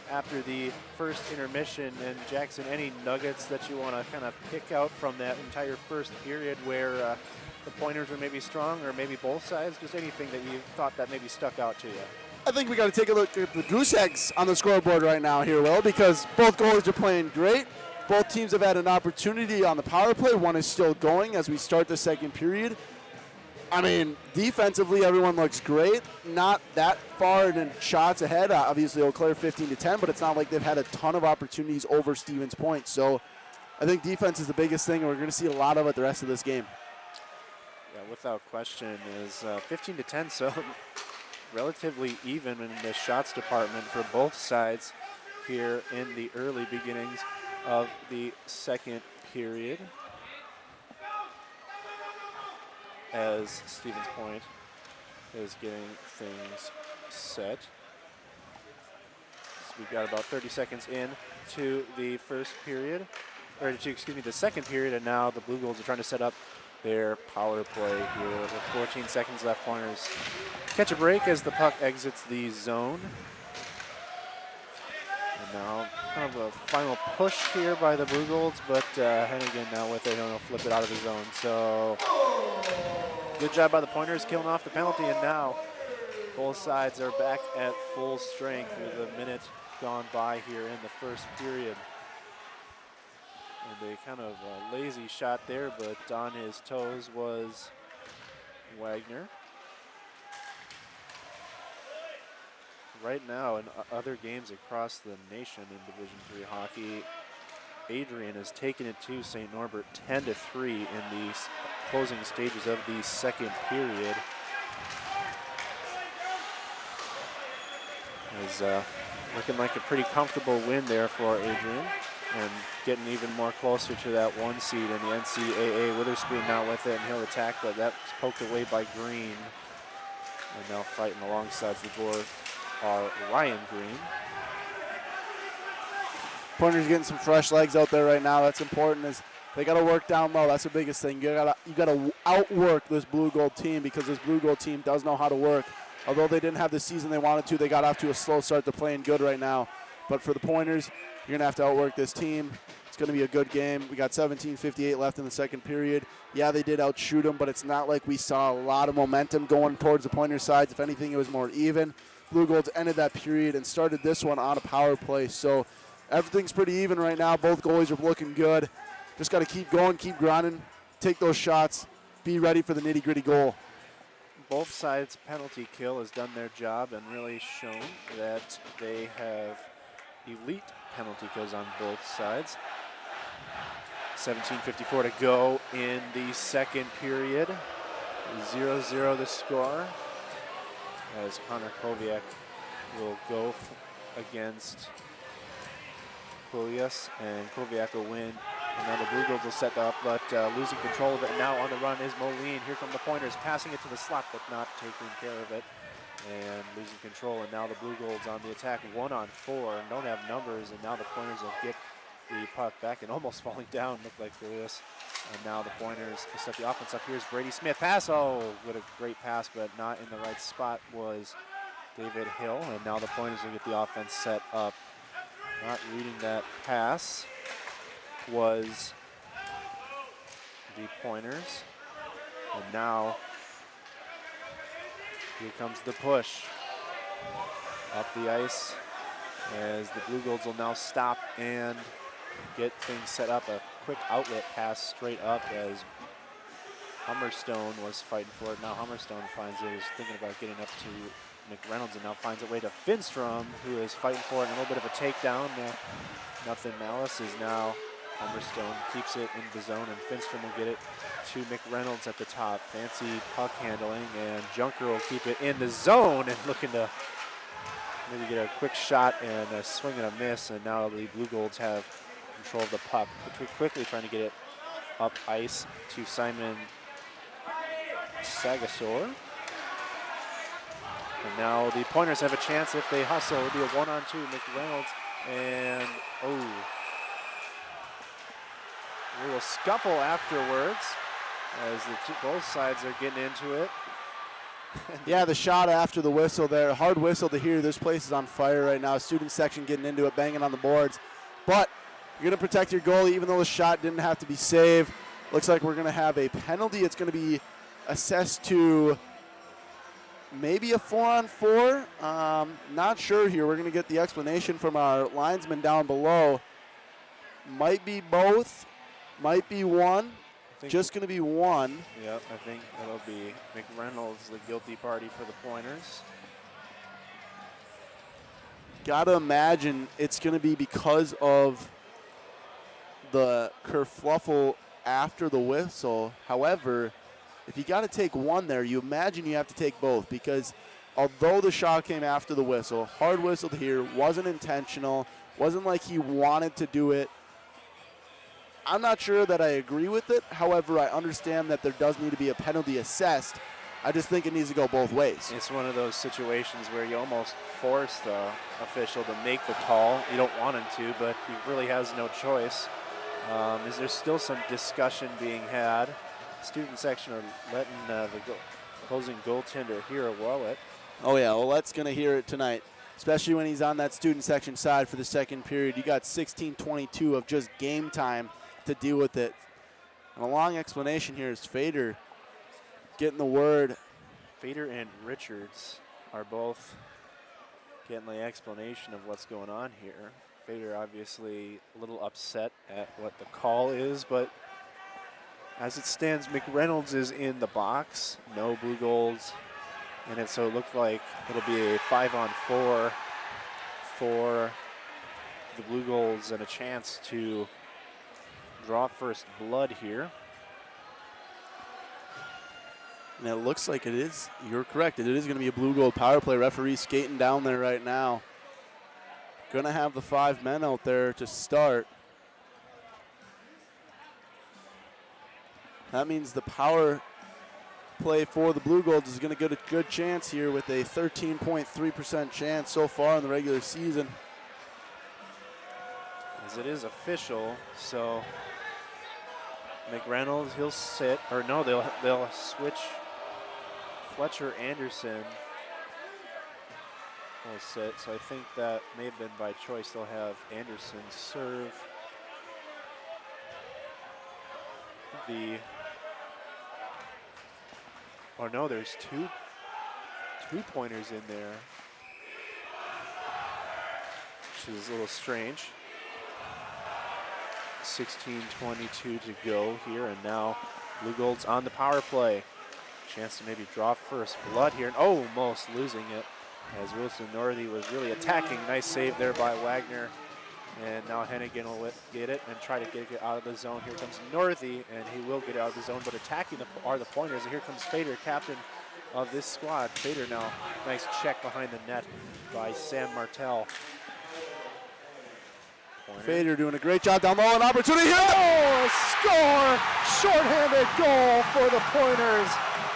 after the first intermission. And Jackson, any nuggets that you want to kind of pick out from that entire first period where the Pointers were maybe strong, or maybe both sides? Just anything that you thought that maybe stuck out to you? I think we got to take a look at the goose eggs on the scoreboard right now here, Will, because both goalies are playing great. Both teams have had an opportunity on the power play. One is still going as we start the second period. I mean, defensively, everyone looks great. Not that far in shots ahead. Obviously, Eau Claire 15-10, but it's not like they've had a ton of opportunities over Stevens Point. So I think defense is the biggest thing, and we're going to see a lot of it the rest of this game. Yeah, without question, is 15-10, so relatively even in the shots department for both sides here in the early beginnings of the second period, as Stevens Point is getting things set. So we've got about 30 seconds in to the first period, or excuse me, the second period, and now the Blue Goals are trying to set up their power play here with 14 seconds left. Pointers catch a break as the puck exits the zone. And now kind of a final push here by the Blue Golds, but Hennigan now with it, he'll flip it out of the zone. So good job by the Pointers killing off the penalty, and now both sides are back at full strength with a minute gone by here in the first period. And a kind of a lazy shot there, but on his toes was Wagner. Right now, in other games across the nation in Division III hockey, Adrian has taken it to St. Norbert 10-3 in the closing stages of the second period. Is looking like a pretty comfortable win there for Adrian, and getting even more closer to that 1 seed in the NCAA. Witherspoon now with it, and he'll attack, but that's poked away by Green. And now fighting alongside the board are Ryan Green. Pointers getting some fresh legs out there right now. That's important. Is they got to work down low. That's the biggest thing. You got to outwork this Blue Gold team, because this Blue Gold team does know how to work. Although they didn't have the season they wanted to, they got off to a slow start. They're playing good right now. But for the Pointers, you're going to have to outwork this team. It's going to be a good game. We got 17:58 left in the second period. Yeah, they did outshoot them, but it's not like we saw a lot of momentum going towards the Pointers sides. If anything, it was more even. Blue Golds ended that period and started this one on a power play. So everything's pretty even right now. Both goalies are looking good. Just got to keep going, keep grinding, take those shots, be ready for the nitty-gritty goal. Both sides' penalty kill has done their job and really shown that they have elite penalty kills on both sides. 17:54 to go in the second period. 0-0 the score, as Connor Koviak will go against Pulias, and Koviak will win. And now the Blue Girls will set up, but losing control of it. And now on the run is Moline. Here come the Pointers, passing it to the slot, but not taking care of it. And losing control, and now the Blue Golds on the attack, 1-on-4, and don't have numbers, and now the Pointers will get the puck back and almost falling down, looked like Pulias. And now the Pointers set the offense up. Here's Brady Smith. Pass, oh, what a great pass, but not in the right spot was David Hill. And now the Pointers will get the offense set up. Not reading that pass was the Pointers. And now here comes the push up the ice, as the Blue Golds will now stop and get things set up. A quick outlet pass straight up, as Hummerstone was fighting for it. Now Hummerstone finds it, is thinking about getting up to McReynolds, and now finds a way to Finstrom, who is fighting for it, and a little bit of a takedown. Nothing Malice is now. Hummerstone keeps it in the zone, and Finstrom will get it to McReynolds at the top. Fancy puck handling, and Junker will keep it in the zone and looking to maybe get a quick shot and a swing and a miss. And now the Blue Golds have control of the puck, quickly trying to get it up ice to Simon Sagasor. And now the Pointers have a chance if they hustle. It'll be a 1-on-2. McReynolds, and A little scuffle afterwards as both sides are getting into it. Yeah, the shot after the whistle there. Hard whistle to hear. This place is on fire right now. Student section getting into it, banging on the boards. But you're going to protect your goalie even though the shot didn't have to be saved. Looks like we're going to have a penalty. It's going to be assessed to maybe a 4-on-4. Not sure here. We're going to get the explanation from our linesman down below. Might be both. Might be one. Just going to be one. Yep, I think it'll be McReynolds, the guilty party for the Pointers. Got to imagine it's going to be because of the kerfluffle after the whistle. However, if you got to take one there, you imagine you have to take both because although the shot came after the whistle, hard whistle here, wasn't intentional, wasn't like he wanted to do it. I'm not sure that I agree with it. However, I understand that there does need to be a penalty assessed. I just think it needs to go both ways. It's one of those situations where you almost force the official to make the call. You don't want him to, but he really has no choice. Is there still some discussion being had? Student section are letting the opposing goaltender hear Willett. Oh, yeah, Willett's going to hear it tonight, especially when he's on that student section side for the second period. You got 16:22 of just game time to deal with it. And a long explanation here is Fader getting the word. Fader and Richards are both getting the explanation of what's going on here. Fader obviously a little upset at what the call is, but as it stands, McReynolds is in the box, no blue goals, and so it looked like it'll be a 5-on-4 for the Blue Goals and a chance to draw first blood here. And it looks like it is. You're correct. It is going to be a blue gold power play. Referee skating down there right now. Going to have the 5 men out there to start. That means the power play for the Blue Golds is going to get a good chance here with a 13.3% chance so far in the regular season. As it is official, so McReynolds, he'll sit, or no, they'll switch. Fletcher Anderson will sit, so I think that may have been by choice. They'll have Anderson serve the, oh no, there's two pointers in there, which is a little strange. 16:22 to go here, and now Blue Gold's on the power play. Chance to maybe draw first blood here, and almost losing it as Wilson Northey was really attacking. Nice save there by Wagner, and now Hennigan will get it and try to get it out of the zone. Here comes Northey, and he will get out of the zone, but attacking are the Pointers, and here comes Fader, captain of this squad. Fader now, nice check behind the net by Sam Martell. Fader doing a great job down low, an opportunity here. Oh, a score! Shorthanded goal for the Pointers.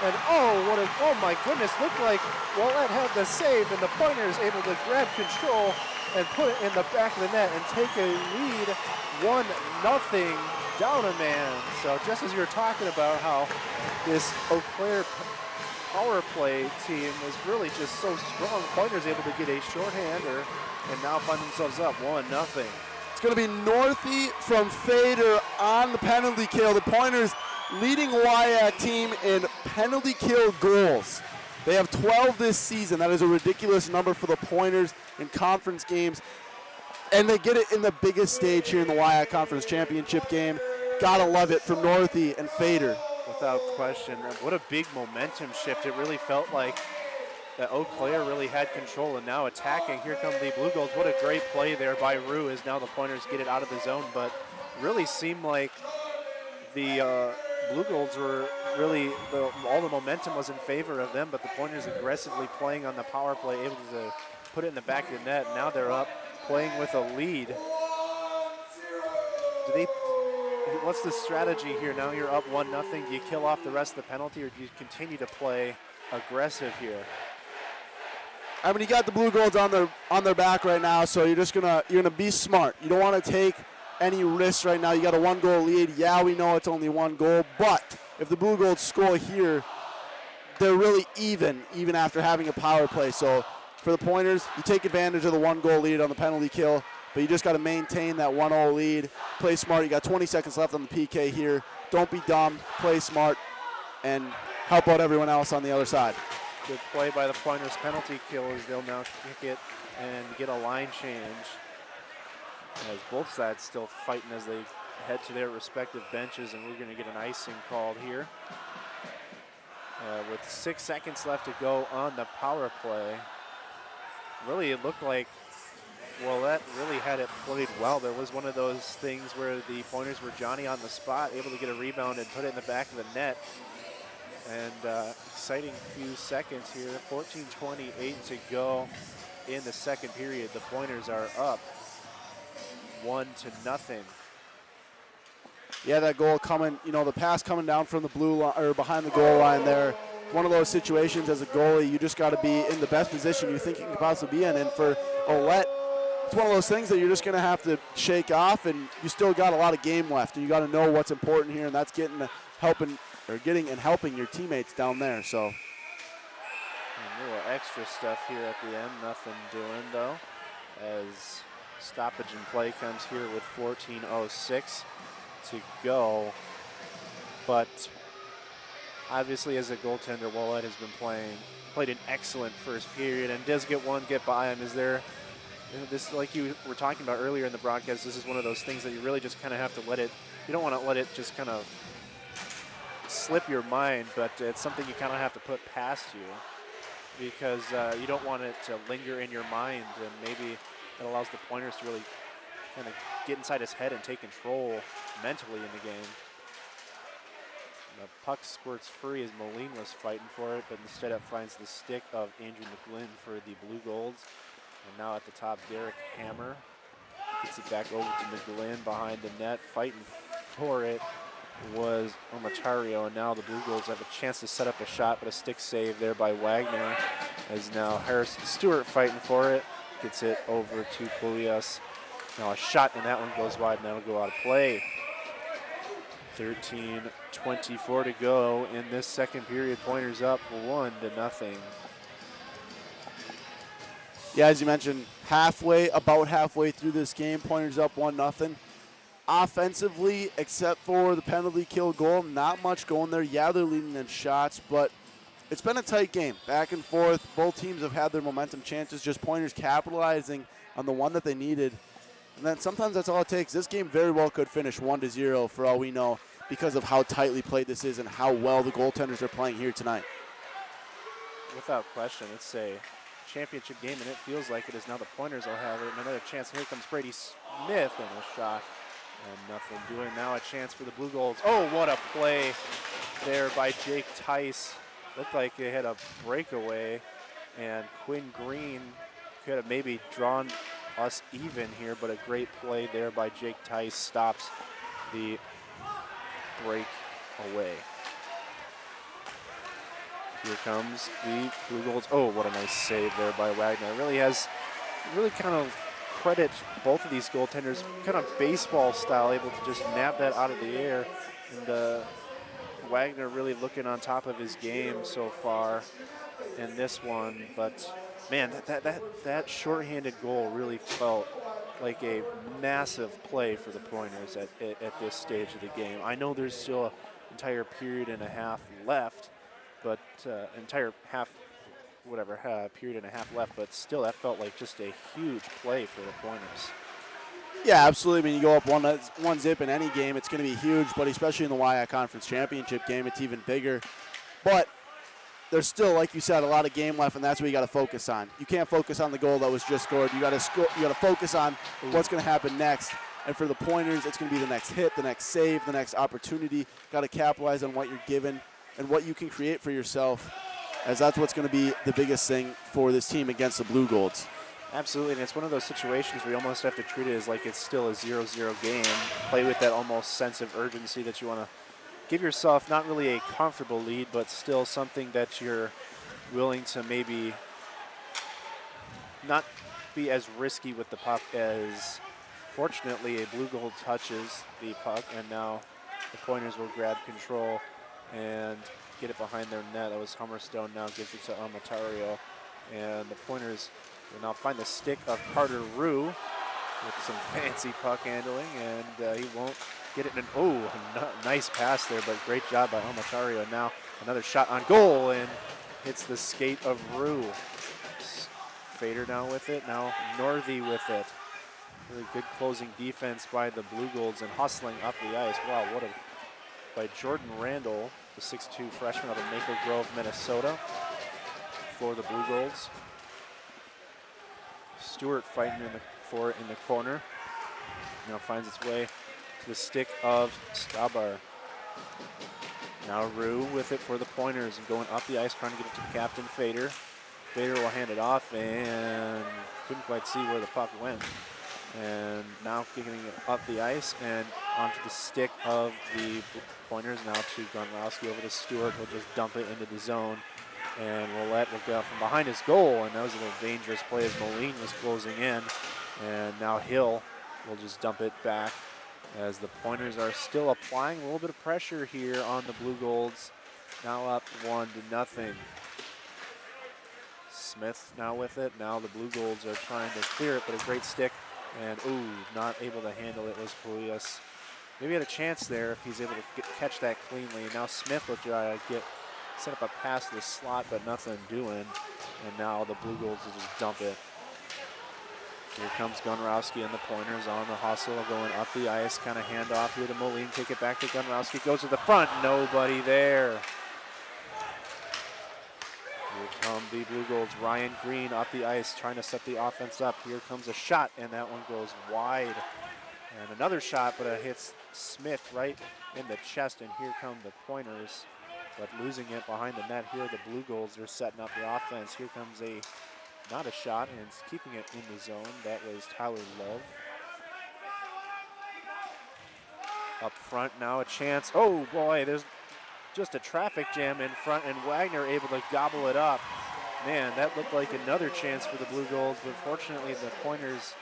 And oh my goodness, looked like Willett had the save, and the Pointers able to grab control and put it in the back of the net and take a lead 1-0 down a man. So just as you were talking about how this Eau Claire power play team was really just so strong, Pointers able to get a shorthander and now find themselves up 1-0. It's going to be Northey from Fader on the penalty kill. The Pointers leading WIAC team in penalty kill goals. They have 12 this season. That is a ridiculous number for the Pointers in conference games. And they get it in the biggest stage here in the WIAC Conference Championship game. Gotta love it from Northey and Fader. Without question. What a big momentum shift. It really felt like that Eau Claire really had control, and now attacking. Here come the Blue Goals. What a great play there by Rue as now the Pointers get it out of the zone, but really seemed like the Blue Goals were really, all the momentum was in favor of them, but the Pointers aggressively playing on the power play, able to put it in the back of the net. Now they're up, playing with a lead. What's the strategy here? Now you're up 1-0. Do you kill off the rest of the penalty, or do you continue to play aggressive here? I mean, you got the Blue Golds on their back right now, so you're gonna be smart. You don't want to take any risks right now. You got a 1-goal lead. Yeah, we know it's only 1 goal, but if the Blue Golds score here, they're really even after having a power play. So for the Pointers, you take advantage of the 1-goal lead on the penalty kill, but you just got to maintain that 1-0 lead. Play smart. You got 20 seconds left on the PK here. Don't be dumb. Play smart and help out everyone else on the other side. Good play by the Pointers. Penalty kill as they'll now kick it and get a line change. As both sides still fighting as they head to their respective benches, and we're going to get an icing called here. With 6 seconds left to go on the power play. Really, it looked like Willett really had it played well. There was one of those things where the Pointers were Johnny on the spot, able to get a rebound and put it in the back of the net. And exciting few seconds here, 14:28 to go in the second period. The Pointers are up 1-0. Yeah, that goal coming, the pass coming down from the blue line or behind the goal line there. One of those situations as a goalie, you just got to be in the best position you think you can possibly be in. And for Willett, it's one of those things that you're just going to have to shake off, and you still got a lot of game left, and you got to know what's important here, and that's getting and helping your teammates down there. So a little extra stuff here at the end, nothing doing though, as stoppage in play comes here with 14:06 to go. But obviously, as a goaltender, Willett has been played an excellent first period and does get one get by him. Is there this, like you were talking about earlier in the broadcast, this is one of those things that you really just kind of have to let it, you don't want to let it just kind of slip your mind, but it's something you kind of have to put past you, because you don't want it to linger in your mind, and maybe it allows the Pointers to really kind of get inside his head and take control mentally in the game. The puck squirts free as Moline was fighting for it, but instead it finds the stick of Andrew McGlynn for the Blue Golds. And now at the top, Derek Hammer gets it back over to McGlynn behind the net. Fighting for it was Omatario, and now the Blue Golds have a chance to set up a shot, but a stick save there by Wagner. As now Harrison Stewart fighting for it, gets it over to Pulias. Now a shot, and that one goes wide, and that'll go out of play. 13:24 to go in this second period. Pointers up 1-0. yeah, as you mentioned, about halfway through this game, Pointers up 1-0. Offensively, except for the penalty kill goal, not much going there. Yeah, they're leading in shots, but it's been a tight game, back and forth. Both teams have had their momentum chances, just Pointers capitalizing on the one that they needed. And then sometimes that's all it takes. This game very well could finish 1-0 for all we know, because of how tightly played this is and how well the goaltenders are playing here tonight. Without question, it's a championship game, and it feels like it is. Now the Pointers will have it. Another chance. Here comes Brady Smith and a shot. And nothing doing. Now a chance for the Blue Golds. Oh, what a play there by Jake Tice. Looked like they had a breakaway, and Quinn Green could have maybe drawn us even here, but a great play there by Jake Tice stops the breakaway. Here comes the Blue Golds. Oh, what a nice save there by Wagner. Really kind of credit both of these goaltenders, kind of baseball style, able to just nab that out of the air. And Wagner really looking on top of his game so far in this one. But man, that shorthanded goal really felt like a massive play for the Pointers at this stage of the game. I know there's still an entire period and a half left, but period and a half left, but still that felt like just a huge play for the Pointers. Yeah, absolutely. I mean, you go up one zip in any game, it's going to be huge, but especially in the WIAC Conference Championship game, it's even bigger. But there's still, like you said, a lot of game left, and that's what you got to focus on. You can't focus on the goal that was just scored. You got to focus on what's going to happen next. And for the Pointers, it's going to be the next hit, the next save, the next opportunity. Got to capitalize on what you're given and what you can create for yourself, as that's what's going to be the biggest thing for this team against the Blue Golds. Absolutely, and it's one of those situations where you almost have to treat it as like it's still a 0-0 game. Play with that almost sense of urgency that you want to give yourself, not really a comfortable lead, but still something that you're willing to maybe not be as risky with the puck as Unfortunately, a blue goal touches the puck, and now the Pointers will grab control and get it behind their net. That was Hummerstone, now gives it to Amatario. And the Pointers will now find the stick of Carter Rue with some fancy puck handling, and he won't get it in. Nice pass there, but great job by Amatario. And now another shot on goal, and hits the skate of Rue. Fader now with it, now Northey with it. Really good closing defense by the Blue Golds and hustling up the ice. Wow, by Jordan Randall, the 6'2" freshman out of Maple Grove, Minnesota, for the Blue Golds. Stewart fighting for it in the corner. Now finds its way to the stick of Stabar. Now Rue with it for the Pointers and going up the ice, trying to get it to the captain, Fader. Fader will hand it off and couldn't quite see where the puck went. And now kicking it up the ice and onto the stick of the Pointers. Now to Gonrowski over to Stewart. He'll just dump it into the zone. And Willett will go from behind his goal. And that was a little dangerous play as Moline was closing in. And now Hill will just dump it back as the Pointers are still applying a little bit of pressure here on the Blue Golds. Now up 1-0. Smith now with it. Now the Blue Golds are trying to clear it, but a great stick. And not able to handle it was Polias. Maybe had a chance there if he's able to catch that cleanly. Now Smith will try to set up a pass to the slot, but nothing doing. And now the Blue Golds will just dump it. Here comes Gonrowski and the Pointers on the hustle, going up the ice, kind of hand off here to Moline. Take it back to Gonrowski, goes to the front, nobody there. Here come the Blue Golds. Ryan Green up the ice, trying to set the offense up. Here comes a shot, and that one goes wide. And another shot, but it hits Smith right in the chest, and here come the Pointers. But losing it behind the net here, the Blue Golds are setting up the offense. Here comes not a shot, and it's keeping it in the zone. That was Tyler Love. Up front now, a chance. Oh boy, there's just a traffic jam in front, and Wagner able to gobble it up. Man, that looked like another chance for the Blue Golds, but fortunately the Pointers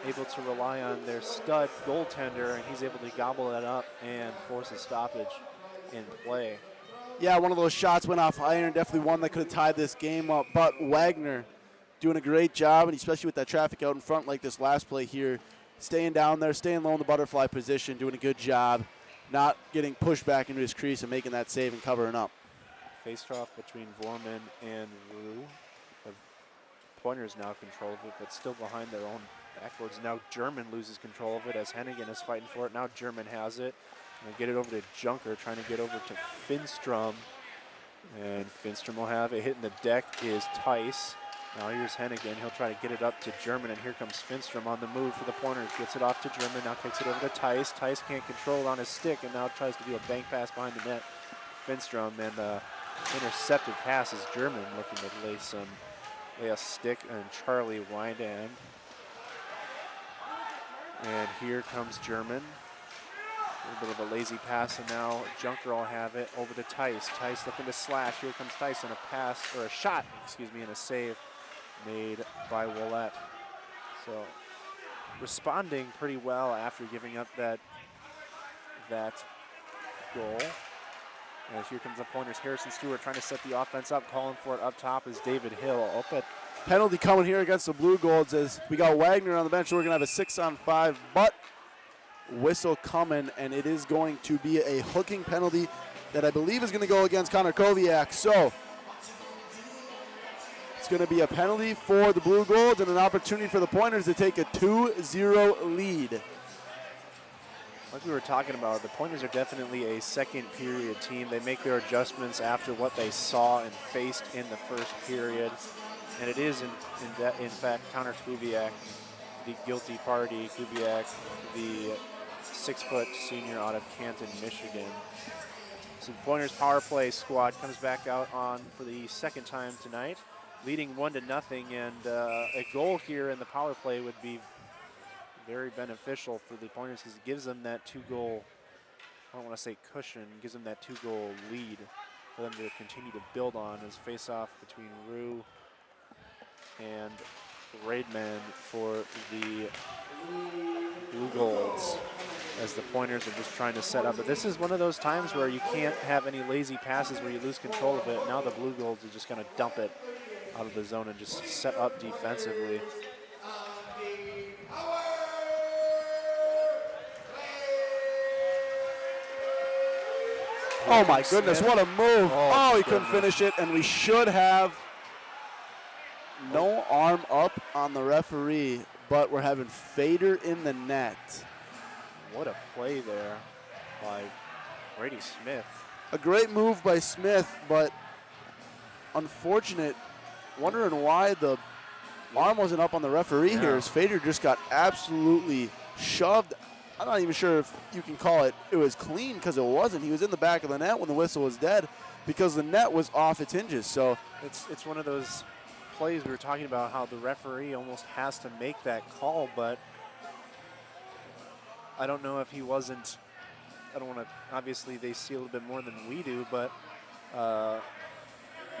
able to rely on their stud goaltender, and he's able to gobble it up and force a stoppage in play. Yeah, one of those shots went off iron, definitely one that could have tied this game up, but Wagner doing a great job, and especially with that traffic out in front like this last play here, staying down there, staying low in the butterfly position, doing a good job, not getting pushed back into his crease and making that save and covering up. Face-off between Vorman and Rue. The Pointers now control of it, but still behind their own backboards. Now German loses control of it as Hennigan is fighting for it. Now German has it. And get it over to Junker, trying to get over to Finstrom. And Finstrom will have it. Hitting the deck is Tice. Now here's Hennigan. He'll try to get it up to German, and here comes Finstrom on the move for the Pointers. Gets it off to German, now kicks it over to Tice. Tice can't control it on his stick, and now tries to do a bank pass behind the net. Finstrom, and the intercepted pass is German looking to lay a stick on Charlie Windand. And here comes German. A little bit of a lazy pass, and now Junker will have it over to Tice. Tice looking to slash. Here comes Tice, and a pass, or a shot, and a save made by Willett. So responding pretty well after giving up that goal. And here comes the Pointers. Harrison Stewart trying to set the offense up. Calling for it up top is David Hill. Penalty coming here against the Blue Golds as we got Wagner on the bench. We're going to have a 6-on-5, but whistle coming, and it is going to be a hooking penalty that I believe is going to go against Connor Koviak. So it's going to be a penalty for the Blue Golds and an opportunity for the Pointers to take a 2-0 lead. Like we were talking about, the Pointers are definitely a second period team. They make their adjustments after what they saw and faced in the first period. And it is, in fact, Connor Kubiak, the guilty party. Kubiak, the 6-foot senior out of Canton, Michigan. So the Pointers power play squad comes back out on for the second time tonight, leading 1-0, and a goal here in the power play would be very beneficial for the Pointers because it gives them that 2-goal, I don't want to say cushion, gives them that 2-goal lead for them to continue to build on as face-off between Rue and Raidman for the Blue Golds, as the Pointers are just trying to set up. But this is one of those times where you can't have any lazy passes where you lose control of it. Now the Blue Golds are just going to dump it out of the zone and just set up defensively. Oh my goodness, what a move. Oh, he couldn't goodness. finish it, and we should have no arm up on the referee, but we're having Fader in the net. What a play there by Brady Smith. A great move by Smith, but unfortunate. Wondering why the arm wasn't up on the referee here, as Fader just got absolutely shoved. I'm not even sure if you can call it was clean, because it wasn't. He was in the back of the net when the whistle was dead because the net was off its hinges. So it's one of those plays we were talking about, how the referee almost has to make that call, but I don't know if he wasn't. I don't want to, obviously they see a little bit more than we do, but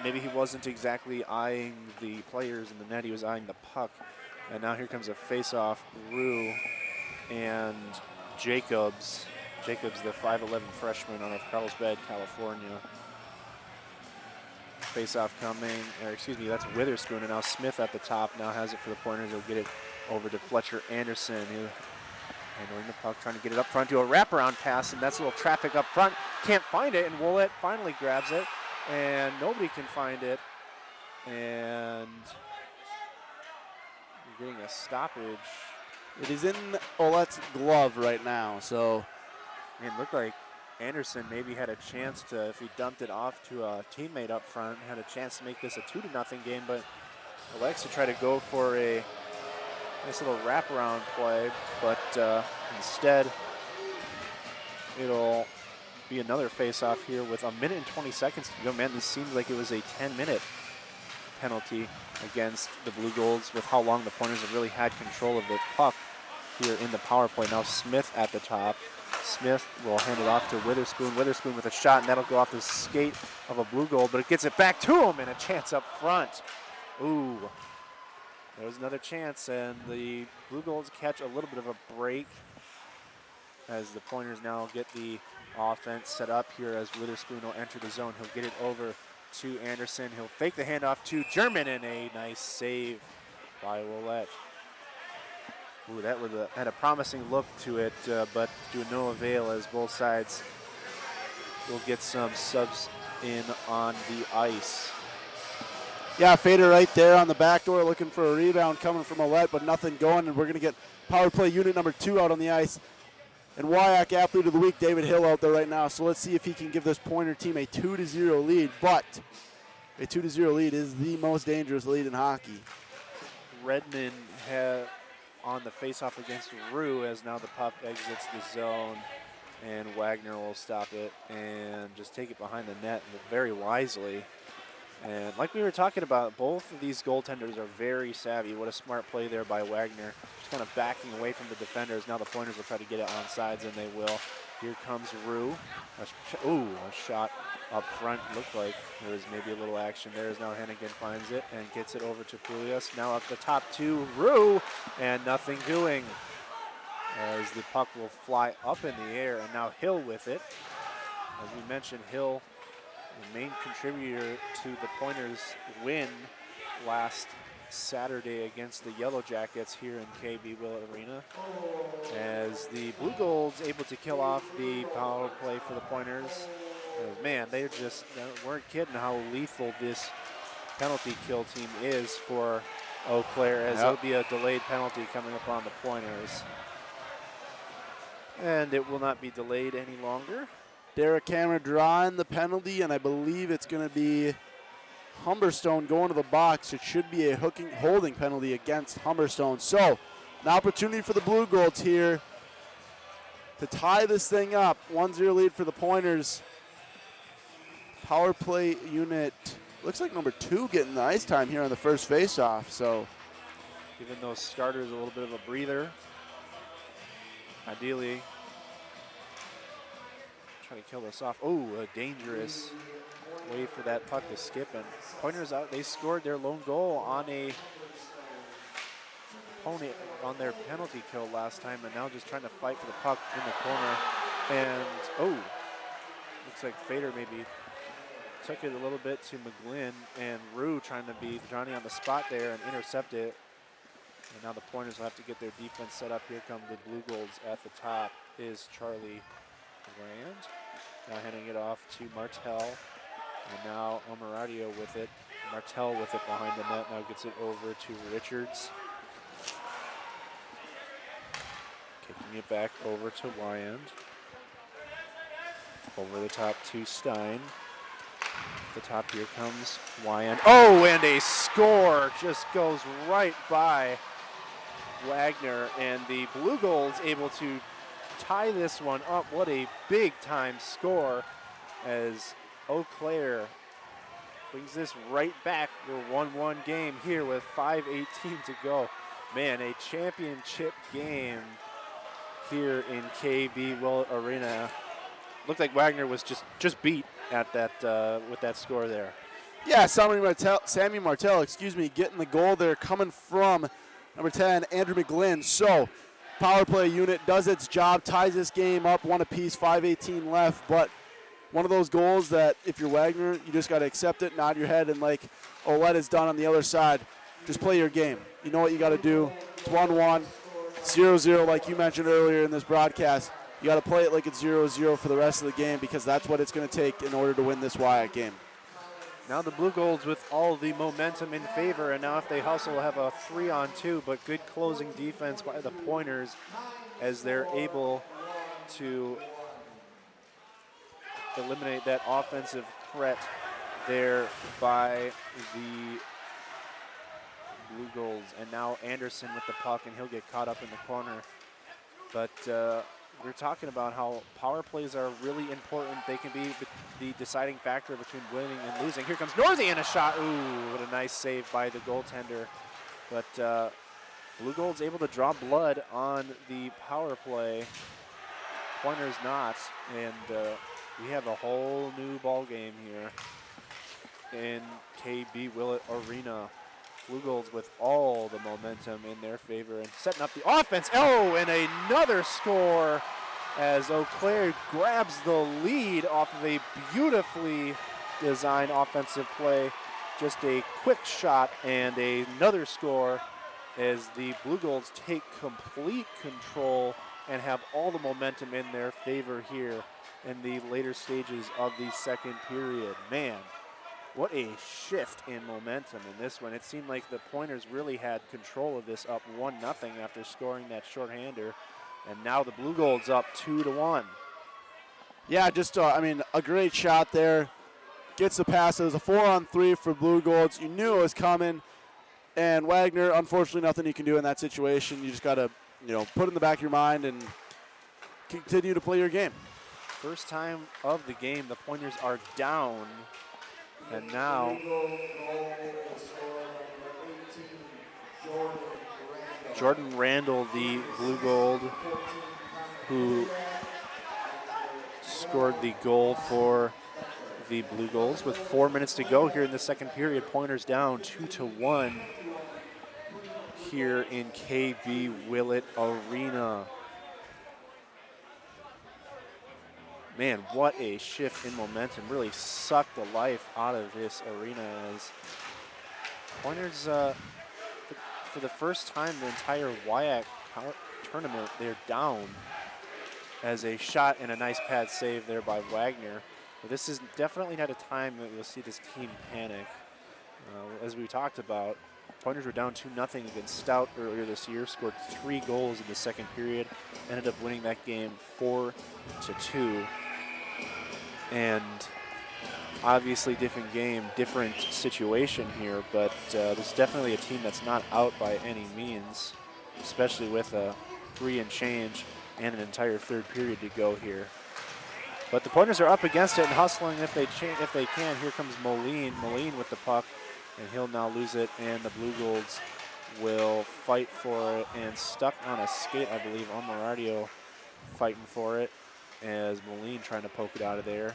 maybe he wasn't exactly eyeing the players in the net, he was eyeing the puck. And now here comes a face-off. Rue and Jacobs. Jacobs, the 5'11" freshman out of Carlsbad, California. Face-off coming, or excuse me, that's Witherspoon, and now Smith at the top now has it for the Pointers. He'll get it over to Fletcher Anderson, who handling the puck, trying to get it up front to a wraparound pass, and that's a little traffic up front. Can't find it, and Willett finally grabs it, and nobody can find it. And you're getting a stoppage. it is in Ouellette's glove right now, so. It looked like Anderson maybe had a chance to, if he dumped it off to a teammate up front, had a chance to make this a 2-0 game, but Alexa tried to go for a nice little wraparound play, but instead it'll be another face-off here with 1 minute and 20 seconds to go. Man, this seems like it was a 10-minute penalty against the Blue Golds with how long the Pointers have really had control of the puck here in the power play. Now Smith at the top. Smith will hand it off to Witherspoon. Witherspoon with a shot, and that'll go off the skate of a Blue Gold, but it gets it back to him, and a chance up front. Ooh, there was another chance, and the Blue Golds catch a little bit of a break as the Pointers now get the offense set up here as Witherspoon will enter the zone. He'll get it over to Anderson. He'll fake the handoff to German, and a nice save by Willett. Ooh, that had a promising look to it, but to no avail, as both sides will get some subs in on the ice. Yeah, Fader right there on the back door looking for a rebound coming from Willett, but nothing going, and we're going to get power play unit number 2 out on the ice. And WIAC Athlete of the Week, David Hill, out there right now. So let's see if he can give this Pointer team a 2-0 lead, but a 2-0 lead is the most dangerous lead in hockey. Redmond on the faceoff against Rue, as now the puck exits the zone, and Wagner will stop it and just take it behind the net very wisely. And like we were talking about, both of these goaltenders are very savvy. What a smart play there by Wagner. Just kind of backing away from the defenders. Now the Pointers will try to get it on sides, and they will. Here comes Rue. Ooh, a shot up front. Looked like there was maybe a little action there, as now Hennigan finds it and gets it over to Pulias. Now up the top to Rue, and nothing doing, as the puck will fly up in the air, and now Hill with it. As we mentioned, Hill, the main contributor to the Pointers' win last Saturday against the Yellow Jackets here in KB Willett Arena, as the Blue Golds able to kill off the power play for the Pointers. Man, they just weren't kidding how lethal this penalty kill team is for Eau Claire, as there'll be a delayed penalty coming up on the Pointers. And it will not be delayed any longer. Derek Hammer drawing the penalty, and I believe it's going to be Humberstone going to the box. It should be a holding penalty against Humberstone. So, an opportunity for the Blue Golds here to tie this thing up. 1-0 lead for the Pointers. Power play unit, looks like number 2 getting the ice time here on the first faceoff. So, giving those starters a little bit of a breather. Ideally, try to kill this off. Oh, a dangerous way for that puck to skip, and Pointers out. They scored their lone goal on a opponent on their penalty kill last time, and now just trying to fight for the puck in the corner. And, oh, looks like Fader maybe took it a little bit to McGlynn, and Rue trying to be Johnny on the spot there and intercept it. And now the Pointers will have to get their defense set up. Here come the Blue Golds at the top is Charlie Rand. Now handing it off to Martel. And now Omoradio with it. Martel with it behind the net. Now gets it over to Richards. Kicking it back over to Wyand. Over the top to Stein. At the top here comes Wyand. Oh, and a score just goes right by Wagner. And the Blue Golds able to tie this one up. What a big time score as Eau Claire brings this right back. Your 1-1 game here with 5:18 to go. Man, a championship game here in KB Willett Arena. Looked like Wagner was just beat at that with that score there. Yeah, Sammy Martel, excuse me, getting the goal there, coming from number 10, Andrew McGlynn. So, power play unit does its job, ties this game up, one apiece, 5:18 left. But one of those goals that if you're Wagner, you just got to accept it, nod your head, and like Willett has done on the other side, just play your game. You know what you got to do. It's 1-1, 0-0, like you mentioned earlier in this broadcast. You got to play it like it's 0-0 for the rest of the game because that's what it's going to take in order to win this WIAC game. Now the Blue Golds with all the momentum in favor, and now if they hustle, have a 3-on-2, but good closing defense by the Pointers as they're able to eliminate that offensive threat there by the Blue Golds. And now Anderson with the puck, and he'll get caught up in the corner. But we're talking about how power plays are really important. They can be the deciding factor between winning and losing. Here comes Northey and a shot. Ooh, what a nice save by the goaltender. But Blue Gold's able to draw blood on the power play. Pointers not. And we have a whole new ball game here in KB Willett Arena. Blue Golds with all the momentum in their favor and setting up the offense. Oh, and another score as Eau Claire grabs the lead off of a beautifully designed offensive play. Just a quick shot and another score as the Blue Golds take complete control and have all the momentum in their favor here in the later stages of the second period. Man, what a shift in momentum in this one. It seemed like the Pointers really had control of this, up 1-0 after scoring that shorthander. And now the Blue Golds up 2-1. Yeah, just, a great shot there. Gets the pass. It was a 4-on-3 for Blue Golds. You knew it was coming. And Wagner, unfortunately, nothing you can do in that situation. You just got to, put it in the back of your mind and continue to play your game. First time of the game, the Pointers are down. And now Jordan Randall, the Blue Gold, who scored the goal for the Blue Golds with 4 minutes to go here in the second period. Pointers down 2-1 here in KB Willett Arena. Man, what a shift in momentum. Really sucked the life out of this arena as Pointers, for the first time the entire WIAC tournament, they're down as a shot and a nice pad save there by Wagner. But this is definitely not a time that we'll see this team panic. As we talked about, Pointers were down 2-0 against Stout earlier this year, scored 3 goals in the second period, ended up winning that game 4-2. And obviously different game, different situation here, but there's definitely a team that's not out by any means, especially with a 3 and change and an entire third period to go here. But the Pointers are up against it and hustling if they can. Here comes Moline with the puck, and he'll now lose it, and the Blue Golds will fight for it, and stuck on a skate, I believe, Omoradio fighting for it, as Moline trying to poke it out of there,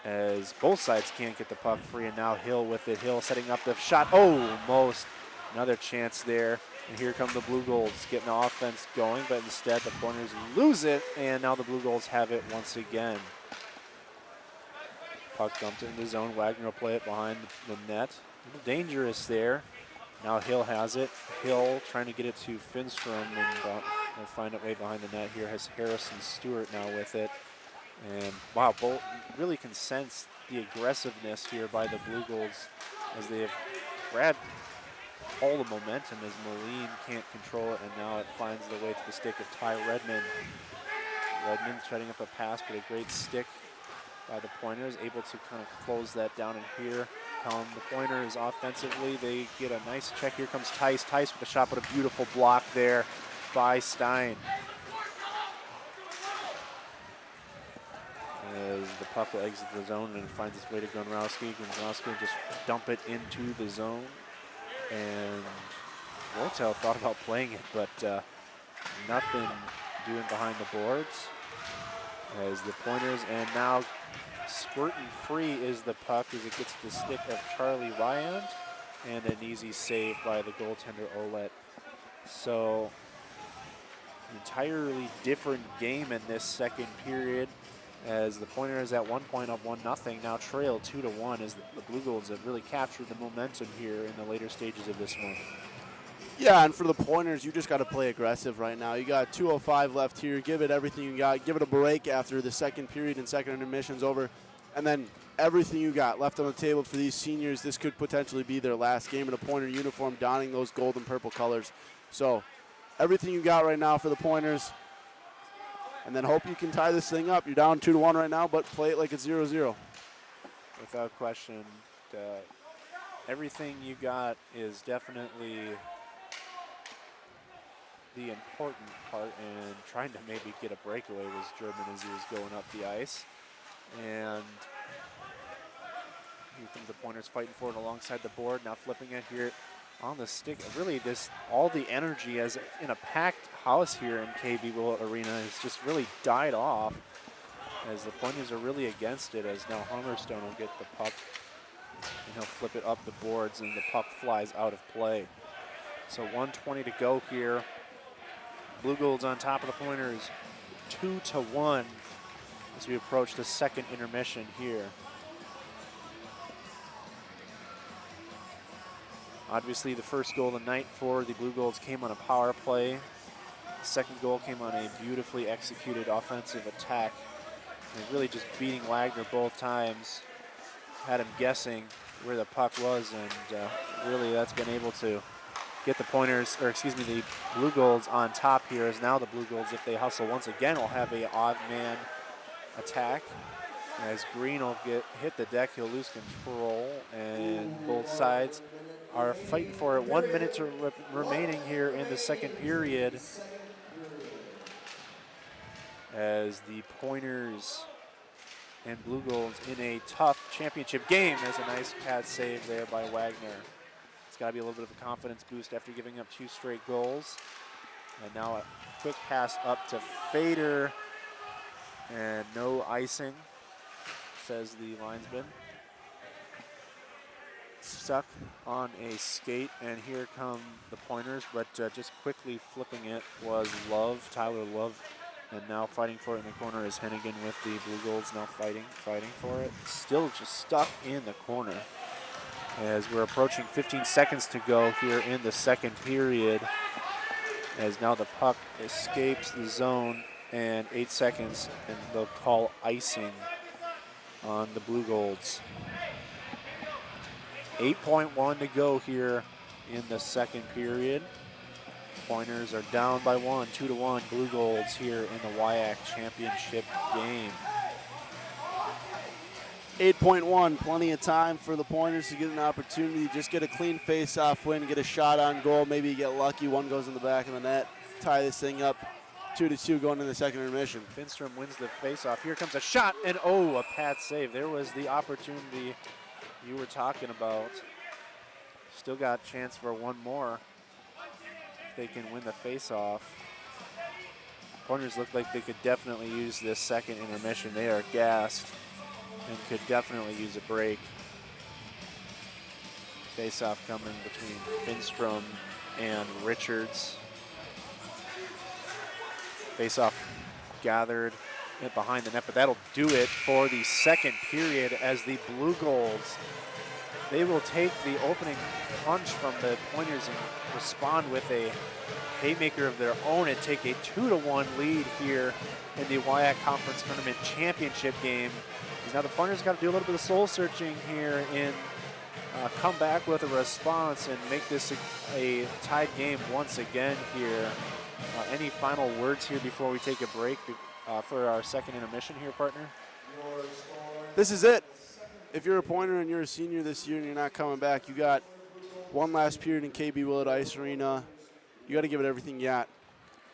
as both sides can't get the puck free, and now Hill with it. Hill setting up the shot, almost Another chance there. And here come the Blue Golds getting the offense going, but instead the Pointers lose it, and now the Blue Golds have it once again. Puck dumped in the zone. Wagner will play it behind the net. A little dangerous there. Now Hill has it. Hill trying to get it to Finstrom, and they'll find it way behind the net. Here has Harrison Stewart now with it. And wow, both really can sense the aggressiveness here by the Blue Golds as they have grabbed all the momentum as Moline can't control it, and now it finds the way to the stick of Ty Redmond. Redmond setting up a pass, but a great stick by the Pointers, able to kind of close that down. And here come the Pointers offensively. They get a nice check. Here comes Tice. Tice with a shot, but a beautiful block there by Stein. As the puck will exit the zone and finds its way to Gonrowski. Gonrowski will just dump it into the zone. And Rotel thought about playing it, but nothing doing behind the boards. As the Pointers, and now squirting free is the puck as it gets the stick of Charlie Ryand, and an easy save by the goaltender Ouellette. So entirely different game in this second period, as the Pointers at one point up 1-0, now trail 2-1, as the Blue Golds have really captured the momentum here in the later stages of this one. Yeah, and for the Pointers, you just got to play aggressive right now. You got 2:05 left here. Give it everything you got. Give it a break after the second period and second intermission's over. And then everything you got left on the table for these seniors. This could potentially be their last game in a Pointer uniform, donning those gold and purple colors. So everything you got right now for the Pointers. And then hope you can tie this thing up. You're down 2-1 right now, but play it like it's 0-0. Without question, everything you got is definitely the important part, and trying to maybe get a breakaway was German as he was going up the ice. And here comes the Pointers fighting for it alongside the board, now flipping it here on the stick. Really, all the energy as in a packed house here in KB Willett Arena has just really died off, as the Pointers are really against it, as now Hummerstone will get the puck and he'll flip it up the boards, and the puck flies out of play. So 1:20 to go here. Blue Golds on top of the Pointers, 2-1 as we approach the second intermission here. Obviously, the first goal of the night for the Blue Golds came on a power play. The second goal came on a beautifully executed offensive attack. And really just beating Wagner both times. Had him guessing where the puck was, and really that's been able to get the Pointers, or excuse me, the Blue Golds on top here, as now the Blue Golds, if they hustle once again, will have a odd man attack. As Green will hit the deck, he'll lose control, and both sides are fighting for it. 1 minute remaining here in the second period, as the Pointers and Blue Golds in a tough championship game. There's a nice pad save there by Wagner. It's got to be a little bit of a confidence boost after giving up 2 straight goals. And now a quick pass up to Fader, and no icing, says the linesman. Stuck on a skate, and here come the Pointers, but just quickly flipping it was Love, Tyler Love, and now fighting for it in the corner is Hennigan with the Blue Golds, now fighting for it. Still just stuck in the corner. As we're approaching 15 seconds to go here in the second period, as now the puck escapes the zone, and 8 seconds, and they'll call icing on the Blue Golds. 8.1 to go here in the second period. Pointers are down by 1, 2-1 Blue Golds here in the WIAC championship game. 8.1, plenty of time for the Pointers to get an opportunity, just get a clean face-off win, get a shot on goal, maybe get lucky, one goes in the back of the net, tie this thing up, 2-2 going into the second intermission. Finstrom wins the face-off. Here comes a shot, and oh, a pad save. There was the opportunity you were talking about. Still got a chance for one more if they can win the face-off. Pointers look like they could definitely use this second intermission. They are gassed and could definitely use a break. Face-off coming between Finstrom and Richards. Face-off gathered behind the net, but that'll do it for the second period as the Blue Goals, they will take the opening punch from the Pointers and respond with a haymaker of their own and take a 2-1 lead here in the WIAC Conference Tournament Championship game. Now the Pointers got to do a little bit of soul searching here and come back with a response and make this a tied game once again here. Any final words here before we take a break for our second intermission here, partner? This is it. If you're a Pointer and you're a senior this year and you're not coming back, you got one last period in KB Willett Ice Arena. You got to give it everything you got.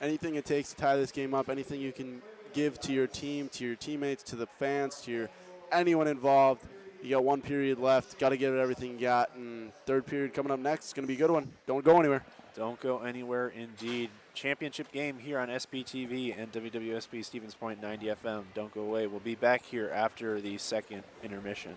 Anything it takes to tie this game up, anything you can give to your team, to your teammates, to the fans, to anyone involved. You got one period left. Got to give it everything you got. And third period coming up next. It's going to be a good one. Don't go anywhere. Don't go anywhere indeed. Championship game here on SBTV and WWSB Stevens Point 90 FM. Don't go away. We'll be back here after the second intermission.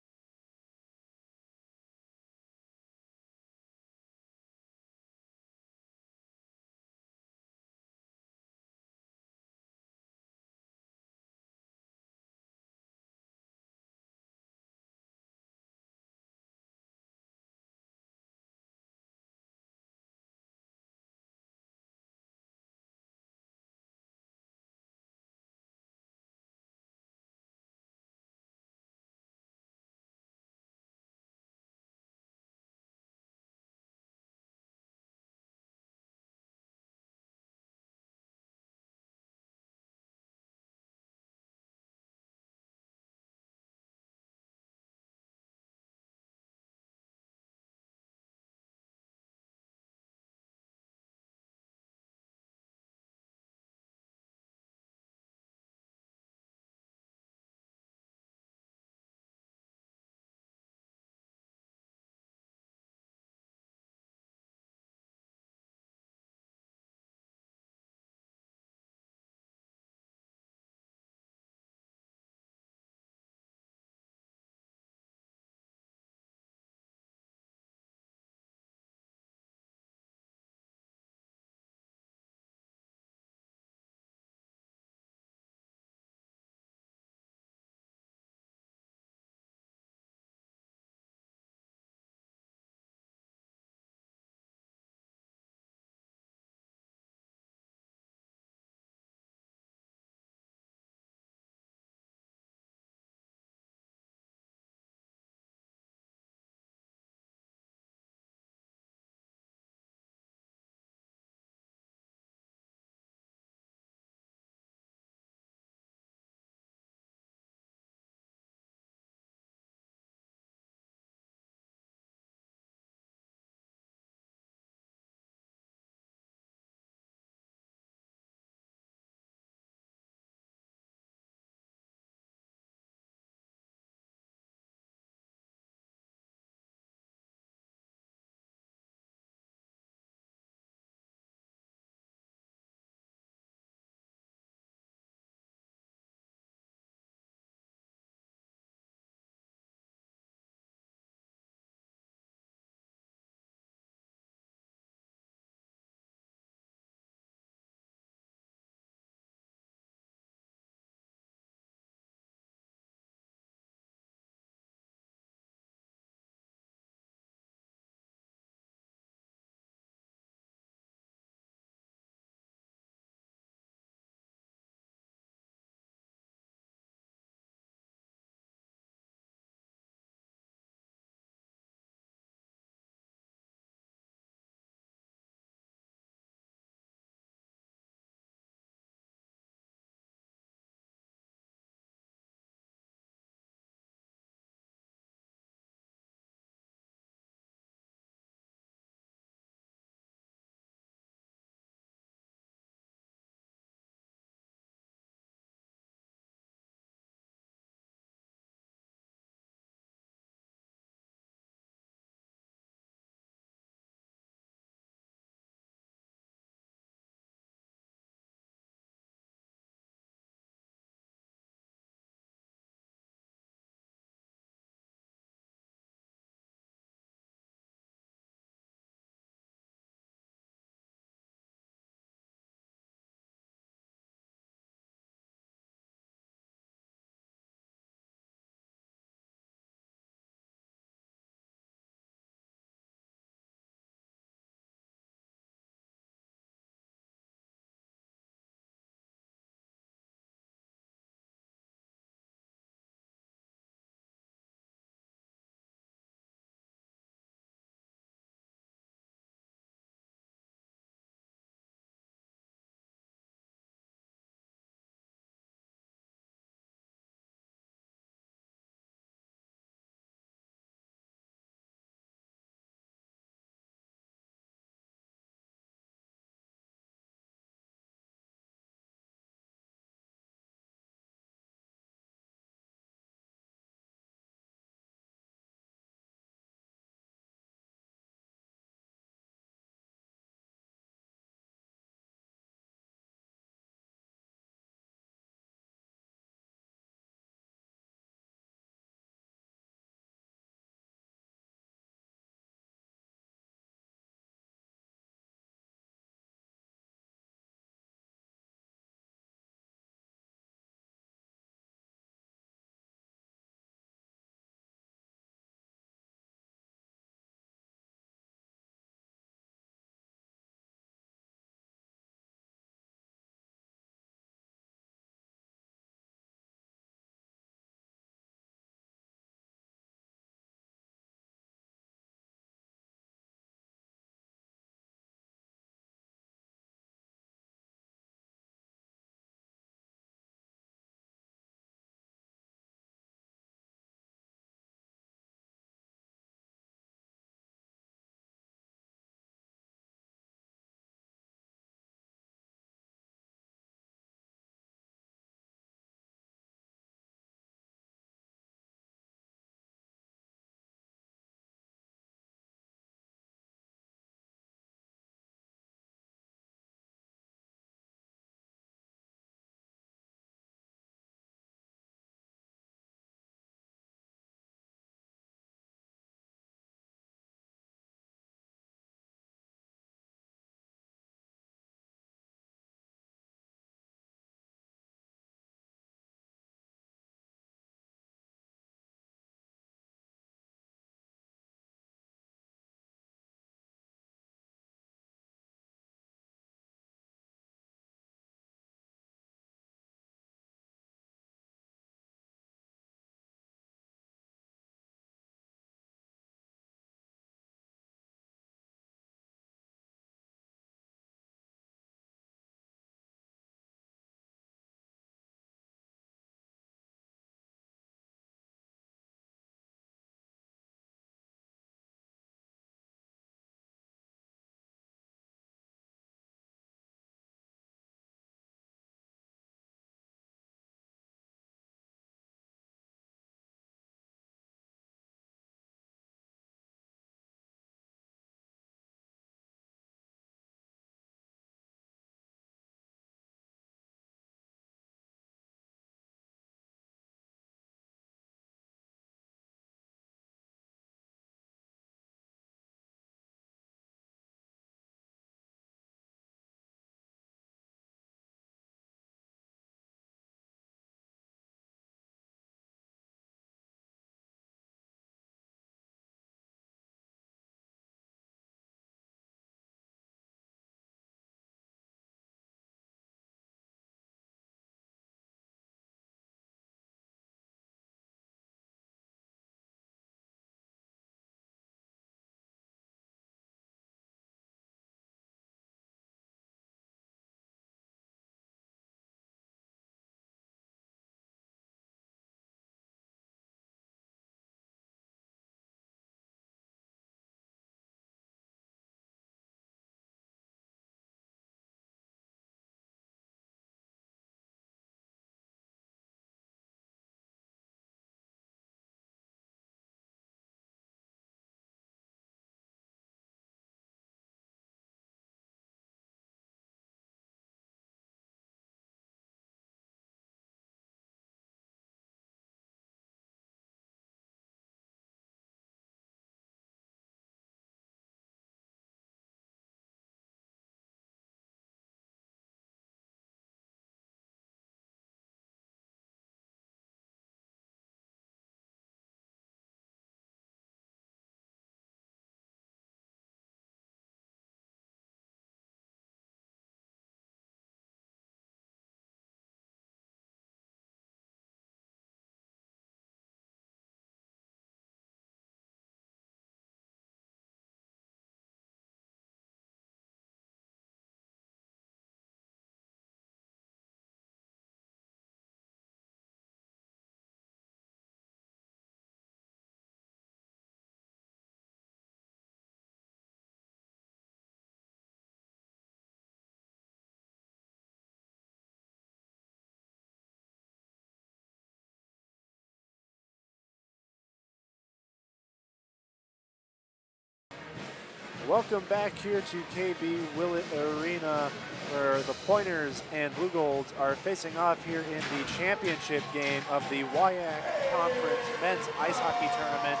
Welcome back here to KB Willett Arena, where the Pointers and Blue Golds are facing off here in the championship game of the WIAC Conference Men's Ice Hockey Tournament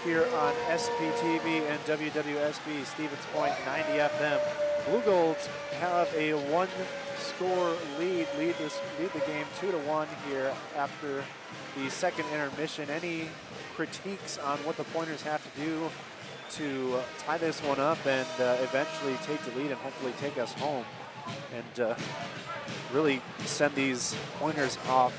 here on SPTV and WWSB Stevens Point 90 FM. Blue Golds have a one-score lead the game 2-1 here after the second intermission. Any critiques on what the Pointers have to do to tie this one up and eventually take the lead and hopefully take us home and really send these Pointers off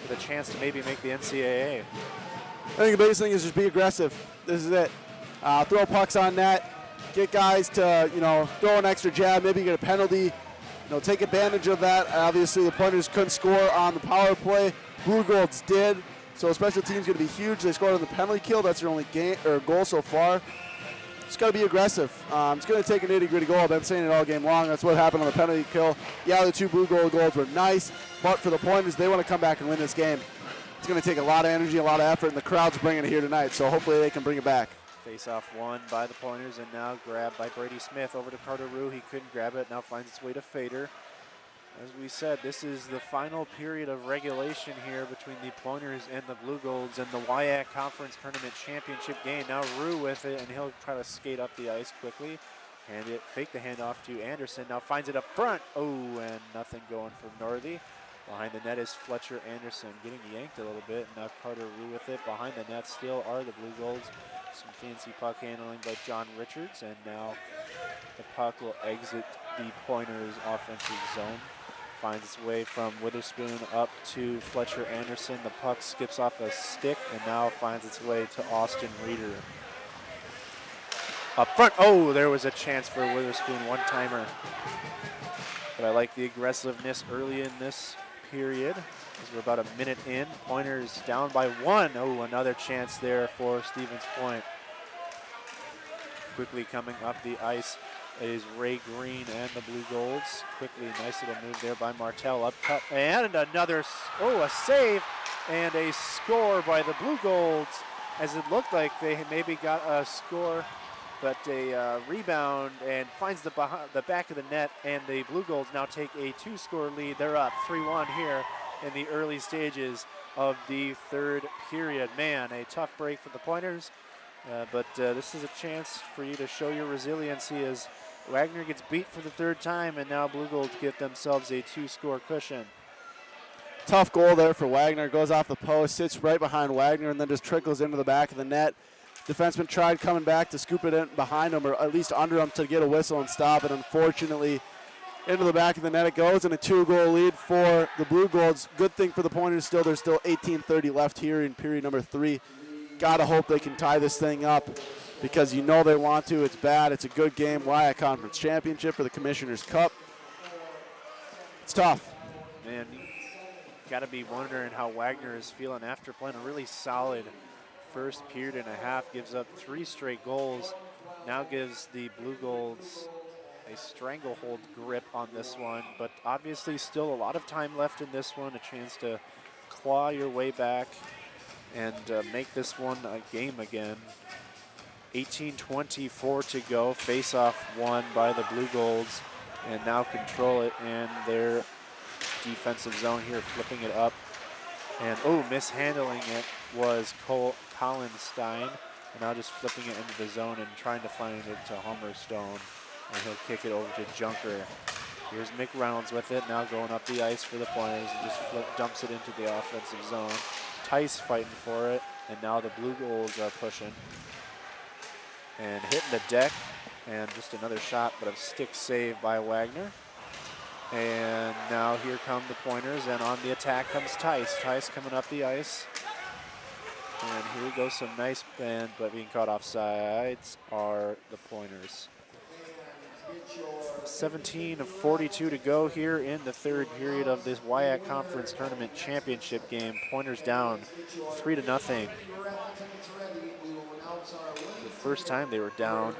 with a chance to maybe make the NCAA? I think the biggest thing is just be aggressive. This is it. Throw pucks on net, get guys to, throw an extra jab, maybe get a penalty, take advantage of that. Obviously, the Pointers couldn't score on the power play. Blue Golds did. So special teams going to be huge. They scored on the penalty kill. That's their only goal so far. Just got to be aggressive. It's going to take a nitty-gritty goal. I've been saying it all game long. That's what happened on the penalty kill. Yeah, the two Blue Gold goals were nice, but for the Pointers, they want to come back and win this game. It's going to take a lot of energy, a lot of effort, and the crowd's bringing it here tonight, so hopefully they can bring it back. Face-off won by the Pointers and now grabbed by Brady Smith over to Carter Rue. He couldn't grab it, now finds its way to Fader. As we said, this is the final period of regulation here between the Pointers and the Blue Golds in the WIAC Conference Tournament Championship game. Now Rue with it, and he'll try to skate up the ice quickly. And it fake the handoff to Anderson. Now finds it up front. Oh, and nothing going from Northey. Behind the net is Fletcher Anderson getting yanked a little bit. Now Carter Rue with it. Behind the net still are the Blue Golds. Some fancy puck handling by John Richards. And now the puck will exit the Pointers' offensive zone. Finds its way from Witherspoon up to Fletcher Anderson. The puck skips off a stick and now finds its way to Austin Reeder. Up front, oh, there was a chance for Witherspoon, one-timer. But I like the aggressiveness early in this period, as we're about a minute in. Pointers down by one. Oh, another chance there for Stevens Point. Quickly coming up the ice is Ray Green and the Blue Golds. Quickly, nice little move there by Martell up top. And another, a save and a score by the Blue Golds, as it looked like they maybe got a score, but a rebound and finds the back of the net, and the Blue Golds now take a two-score lead. They're up 3-1 here in the early stages of the third period. Man, a tough break for the Pointers, but this is a chance for you to show your resiliency as Wagner gets beat for the third time, and now Blue Golds get themselves a two-score cushion. Tough goal there for Wagner. Goes off the post, sits right behind Wagner, and then just trickles into the back of the net. Defenseman tried coming back to scoop it in behind him, or at least under him, to get a whistle and stop it. Unfortunately, into the back of the net it goes, and a two-goal lead for the Blue Golds. Good thing for the Pointers still. There's still 18:30 left here in period number 3. Gotta hope they can tie this thing up, because you know they want to. It's bad. It's a good game. WIAC Conference Championship for the Commissioner's Cup. It's tough. Man, you got to be wondering how Wagner is feeling after playing a really solid first period and a half. Gives up 3 straight goals. Now gives the Blue Golds a stranglehold grip on this one. But obviously still a lot of time left in this one. A chance to claw your way back and make this one a game again. 18:24 to go. Face-off won by the Blue Golds, and now control it in their defensive zone here, flipping it up. And mishandling it was Colin Stein, and now just flipping it into the zone and trying to find it to Homer Stone, and he'll kick it over to Junker. Here's Mick Reynolds with it, now going up the ice for the Pointers, and just dumps it into the offensive zone. Tice fighting for it, and now the Blue Golds are pushing and hitting the deck, and just another shot, but a stick save by Wagner. And now here come the Pointers, and on the attack comes Tice. Tice coming up the ice. And here goes some nice bend, but being caught off sides are the Pointers. 17:42 to go here in the third period of this WIAC Conference Tournament Championship game. Pointers down 3-0. The first time they were down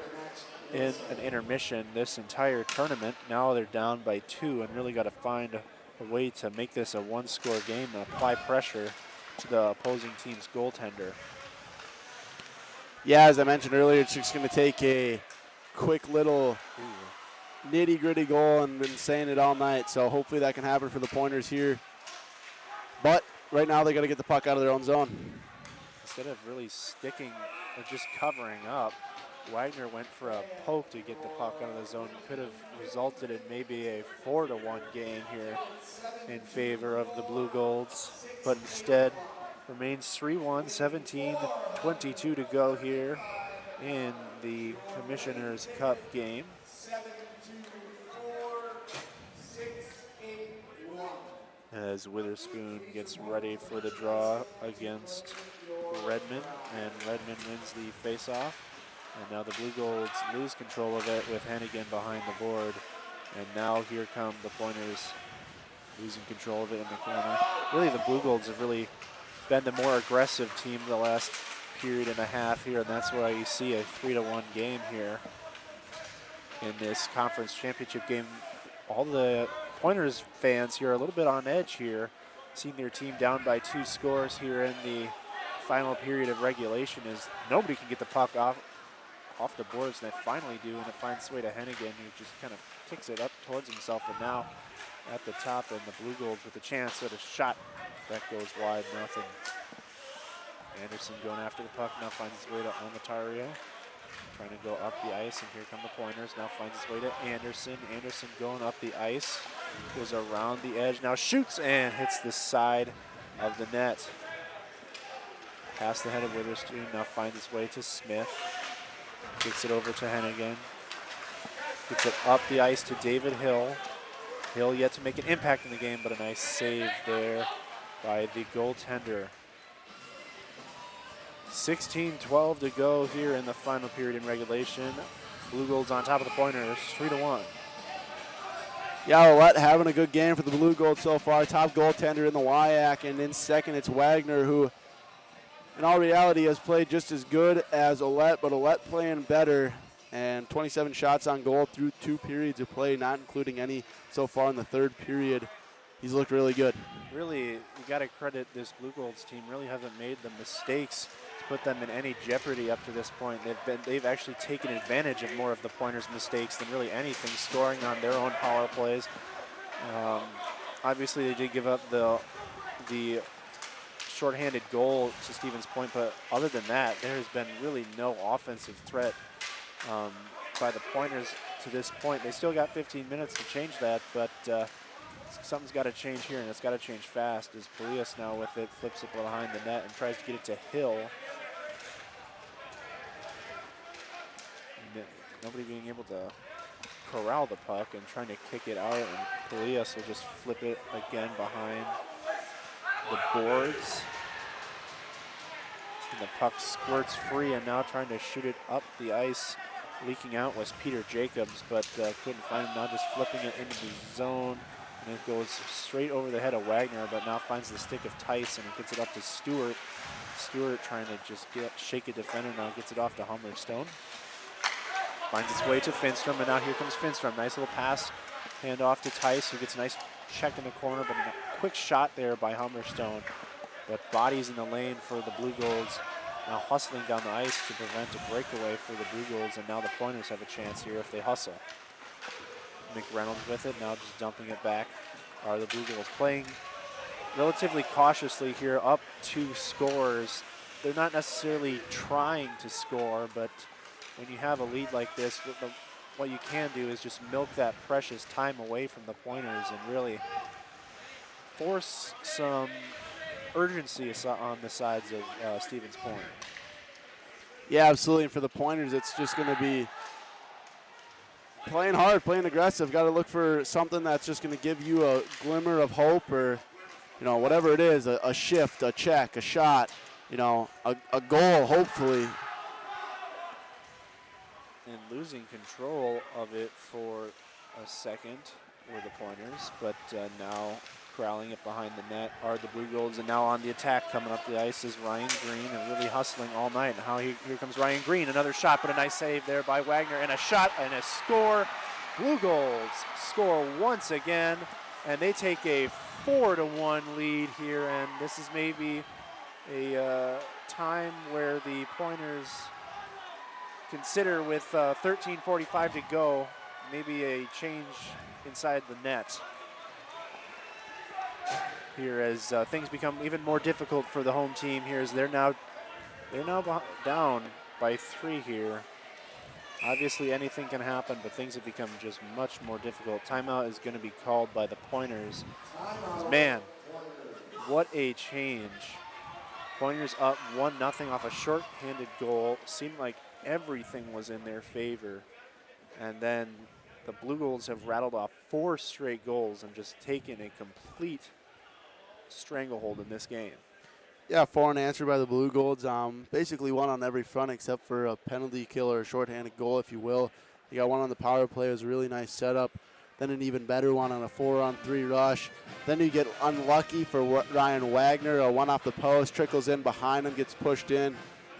in an intermission this entire tournament. Now they're down by 2 and really got to find a way to make this a one-score game and apply pressure to the opposing team's goaltender. Yeah, as I mentioned earlier, it's just going to take a quick little nitty-gritty goal and been saying it all night. So hopefully that can happen for the Pointers here. But right now they got to get the puck out of their own zone. Instead of really sticking or just covering up, Wagner went for a poke to get the puck out of the zone. Could have resulted in maybe a 4-1 game here in favor of the Blue Golds, but instead remains 3-1, 17-22 to go here in the Commissioner's Cup game. As Witherspoon gets ready for the draw against Redmond, and Redmond wins the face-off. And now the Blue Golds lose control of it with Hennigan behind the board. And now here come the Pointers losing control of it in the corner. Really, the Blue Golds have really been the more aggressive team the last period and a half here, and that's why you see a 3-1 game here in this conference championship game. All the Pointers fans here are a little bit on edge here, seeing their team down by 2 scores here in the final period of regulation, as nobody can get the puck off the boards, and they finally do, and it finds its way to Hennigan, who just kind of kicks it up towards himself, and now at the top, and the Blue Golds with a chance at a shot that goes wide, nothing. Anderson going after the puck, now finds its way to Omatario, trying to go up the ice, and here come the Pointers, now finds its way to Anderson. Anderson going up the ice, goes around the edge, now shoots and hits the side of the net. Past the head of Witherspoon, now finds its way to Smith. Gets it over to Hennigan. Gets it up the ice to David Hill. Hill yet to make an impact in the game, but a nice save there by the goaltender. 16-12 to go here in the final period in regulation. Blue Golds on top of the Pointers, 3-1. Yeah, Willett having a good game for the Blue Golds so far. Top goaltender in the WIAC, and in second it's Wagner, who in all reality has played just as good as Willett, but Willett playing better, and 27 shots on goal through 2 periods of play, not including any so far in the 3rd period. He's looked really good. Really, you got to credit this Blue Golds team. Really haven't made the mistakes to put them in any jeopardy up to this point. They've actually taken advantage of more of the Pointers' mistakes than really anything, scoring on their own power plays. Obviously, they did give up the shorthanded goal to Stevens Point, but other than that, there has been really no offensive threat by the Pointers to this point. They still got 15 minutes to change that, but something's got to change here, and it's got to change fast, as Polias now with it, flips it behind the net and tries to get it to Hill. Nobody being able to corral the puck and trying to kick it out, and Polias will just flip it again behind the boards. And the puck squirts free, and now trying to shoot it up the ice. Leaking out was Peter Jacobs, but couldn't find him. Now just flipping it into the zone, and it goes straight over the head of Wagner, but now finds the stick of Tice, and it gets it up to Stewart. Stewart trying to just shake a defender, now gets it off to Hummerstone. Finds its way to Finstrom, and now here comes Finstrom. Nice little pass, hand off to Tice, who gets a nice check in the corner, but a quick shot there by Hummerstone. But bodies in the lane for the Blue Golds, now hustling down the ice to prevent a breakaway for the Blue Golds, and now the Pointers have a chance here if they hustle. McReynolds with it, now just dumping it back. Are the Blue Golds playing relatively cautiously here, up 2 scores. They're not necessarily trying to score, but when you have a lead like this, what you can do is just milk that precious time away from the Pointers and really force some urgency on the sides of Stevens Point. Yeah, absolutely. And for the Pointers, it's just going to be playing hard, playing aggressive. Got to look for something that's just going to give you a glimmer of hope, or, you know, whatever it is, a shift, a check, a shot, you know, a goal, hopefully. And losing control of it for a second were the Pointers, but now corralling it behind the net are the Blue Golds, and now on the attack coming up the ice is Ryan Green, and really hustling all night. And here comes Ryan Green, another shot, but a nice save there by Wagner, and a shot and a score. Blue Golds score once again, and they take a 4-1 lead here, and this is maybe a time where the Pointers consider with 13:45 to go, maybe a change inside the net here as things become even more difficult for the home team here as they're now down by 3 here. Obviously anything can happen, but things have become just much more difficult. Timeout is going to be called by the Pointers. Man, what a change. Pointers up 1-0 off a short-handed goal. Seemed like everything was in their favor. And then the Blue Golds have rattled off 4 straight goals and just taken a complete stranglehold in this game. Yeah, 4 unanswered by the Blue Golds. Basically 1 on every front except for a penalty kill or a shorthanded goal, if you will. You got 1 on the power play. It was a really nice setup. Then an even better one on a 4-on-3 rush. Then you get unlucky for Ryan Wagner. A 1 off the post, trickles in behind him, gets pushed in.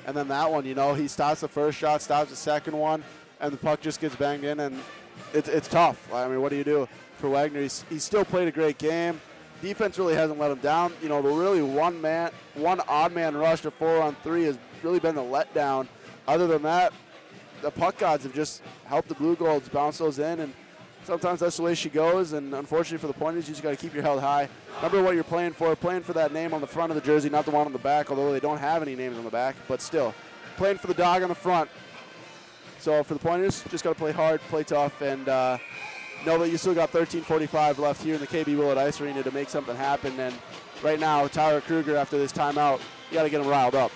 And then that one, you know, he stops the first shot, stops the second one, and the puck just gets banged in, and it's tough. I mean, what do you do for Wagner? He's still played a great game. Defense really hasn't let him down. You know, the really one odd man rush to 4-on-3 has really been the letdown. Other than that, the puck gods have just helped the Blue Golds bounce those in, and sometimes that's the way she goes. And unfortunately for the Pointers, you just got to keep your head high. Remember what you're playing for that name on the front of the jersey, not the one on the back, although they don't have any names on the back, but still playing for the dog on the front. So for the Pointers, just got to play hard, play tough, and know that you still got 13:45 left here in the KB Willett Ice Arena to make something happen. And right now, Tyler Kruger, after this timeout, you got to get him riled up.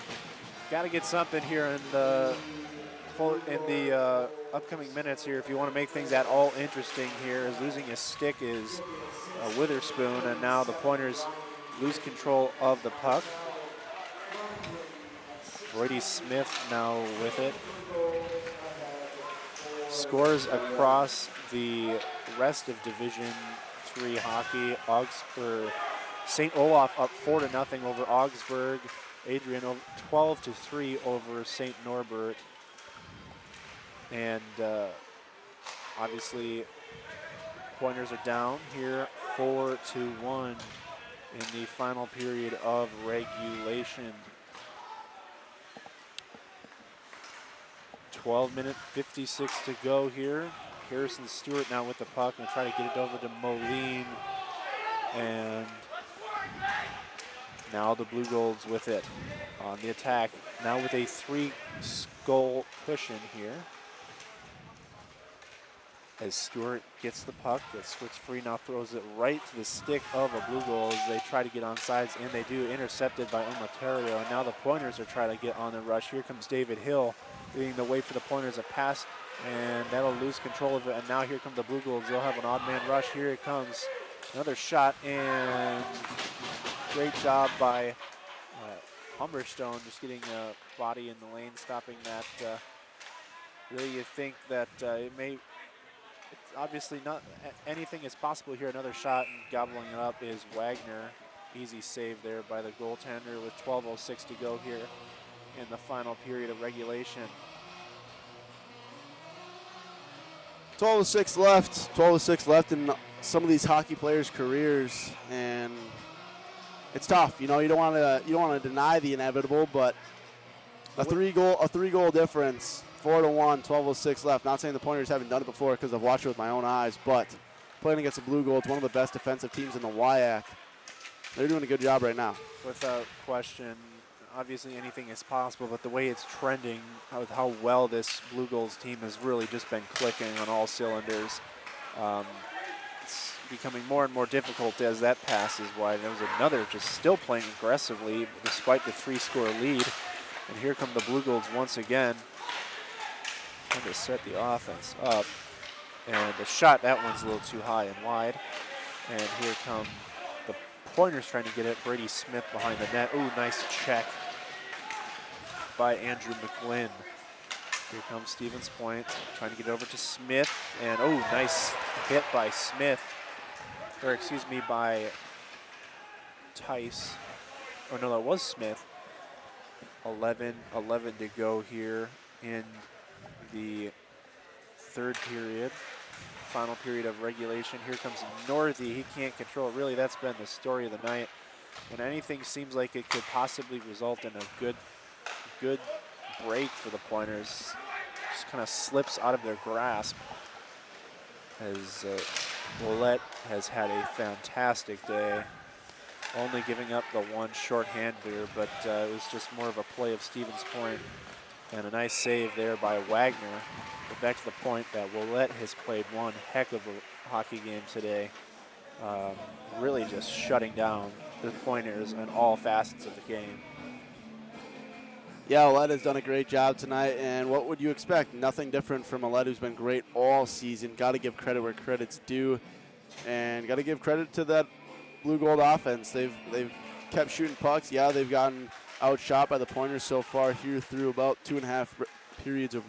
Got to get something here in the upcoming minutes here if you want to make things at all interesting here. As losing a stick is Witherspoon, and now the Pointers lose control of the puck. Brady Smith now with it. Scores across the rest of Division III hockey. Augsburg, St. Olaf up 4-0 over Augsburg. Adrian 12-3 over St. Norbert. And obviously Pointers are down here 4-1 in the final period of regulation. 12-minute 56 to go here. Harrison Stewart now with the puck and try to get it over to Moline. And now the Blue Golds with it on the attack. Now with a 3-goal cushion here. As Stewart gets the puck, that Stewart's free, now throws it right to the stick of a Blue Goal as they try to get on sides, and they do, intercepted by Omoterio. And now the Pointers are trying to get on the rush. Here comes David Hill, leading the way for the Pointers, a pass, and that'll lose control of it. And now here come the Blue Golds. They'll have an odd man rush. Here it comes. Another shot, and great job by Humberstone, just getting a body in the lane, stopping that. Really, you think that it's obviously not anything is possible here. Another shot and gobbling it up is Wagner. Easy save there by the goaltender with 12:06 to go here in the final period of regulation. 12:06 left. 12:06 left in some of these hockey players' careers, and it's tough. You know, you don't want to deny the inevitable, but a three goal difference. 4-1, 12:06 left. Not saying the Pointers haven't done it before because I've watched it with my own eyes, but playing against the Blue Golds, one of the best defensive teams in the WIAC. They're doing a good job right now. Without question, obviously anything is possible, but the way it's trending, with how well this Blue Golds team has really just been clicking on all cylinders, it's becoming more and more difficult as that passes wide. There was another just still playing aggressively despite the 3-score lead. And here come the Blue Golds once again. Trying to set the offense up. And the shot, that one's a little too high and wide. And here come the Pointers trying to get it. Brady Smith behind the net. Ooh, nice check by Andrew McGlynn. Here comes Stevens Point, trying to get it over to Smith. And oh, nice hit by Smith. Or excuse me, by Tice. Oh no, that was Smith. 11 to go here in the third period, final period of regulation. Here comes Northey. He can't control it. Really, that's been the story of the night. When anything seems like it could possibly result in a good break for the Pointers, just kind of slips out of their grasp. As Willett has had a fantastic day, only giving up the one shorthander, but it was just more of a play of Stevens Point and a nice save there by Wagner. But back to the point that Willett has played one heck of a hockey game today, really just shutting down the Pointers in all facets of the game. Yeah, Willett has done a great job tonight, and what would you expect? Nothing different from Willett, who's been great all season. Got to give credit where credit's due, and got to give credit to that Blue Gold offense. They've kept shooting pucks. Yeah, they've gotten outshot by the Pointers so far here through about 2.5 periods of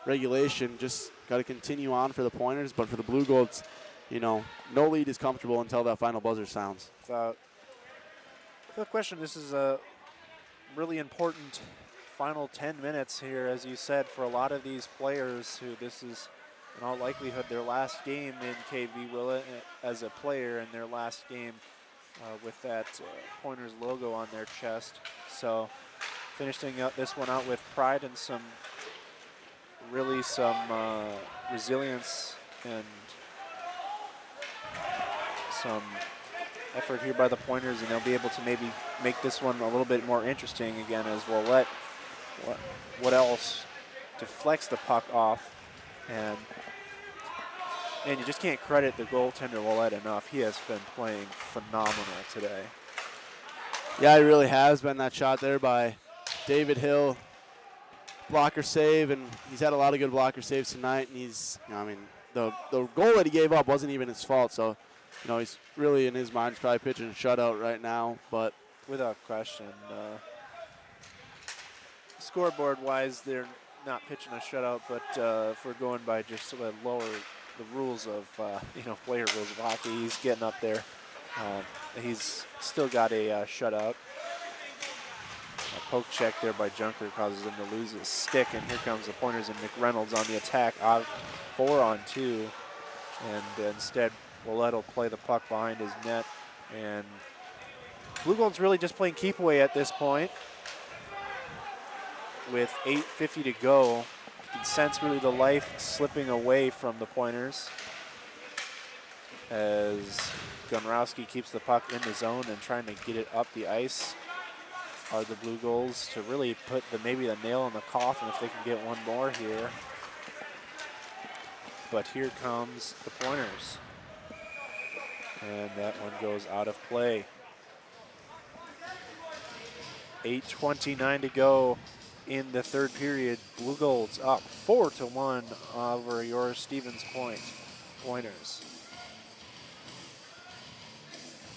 regulation. Just got to continue on for the Pointers, but for the Blue Golds, no lead is comfortable until that final buzzer sounds. Without question, this is a really important final 10 minutes here, as you said, for a lot of these players who this is in all likelihood their last game in KB Willett as a player, and their last game with that Pointers logo on their chest. So finishing up this one out with pride and some resilience and some effort here by the Pointers, and they'll be able to maybe make this one a little bit more interesting again, as we'll let what else deflects the puck off. And you just can't credit the goaltender Willett enough. He has been playing phenomenal today. Yeah, he really has been. That shot there by David Hill, blocker save, and he's had a lot of good blocker saves tonight. And he's, the goal that he gave up wasn't even his fault. So, he's really, in his mind, he's probably pitching a shutout right now. But without question, scoreboard-wise, they're not pitching a shutout. But if we're going by just sort of lower the rules of, player rules of hockey, he's getting up there. He's still got a shutout. A poke check there by Junker causes him to lose his stick, and here comes the Pointers and McReynolds on the attack, out 4-on-2, and instead Willett will play the puck behind his net, and Blue Gold's really just playing keep away at this point. With 8:50 to go, you can sense really the life slipping away from the Pointers as Gunrowski keeps the puck in the zone and trying to get it up the ice. Are the Blue Goals to really put maybe the nail in the coffin if they can get one more here. But here comes the Pointers. And that one goes out of play. 8:29 to go in the third period. Blue Golds up 4-1 over your Stevens Point Pointers.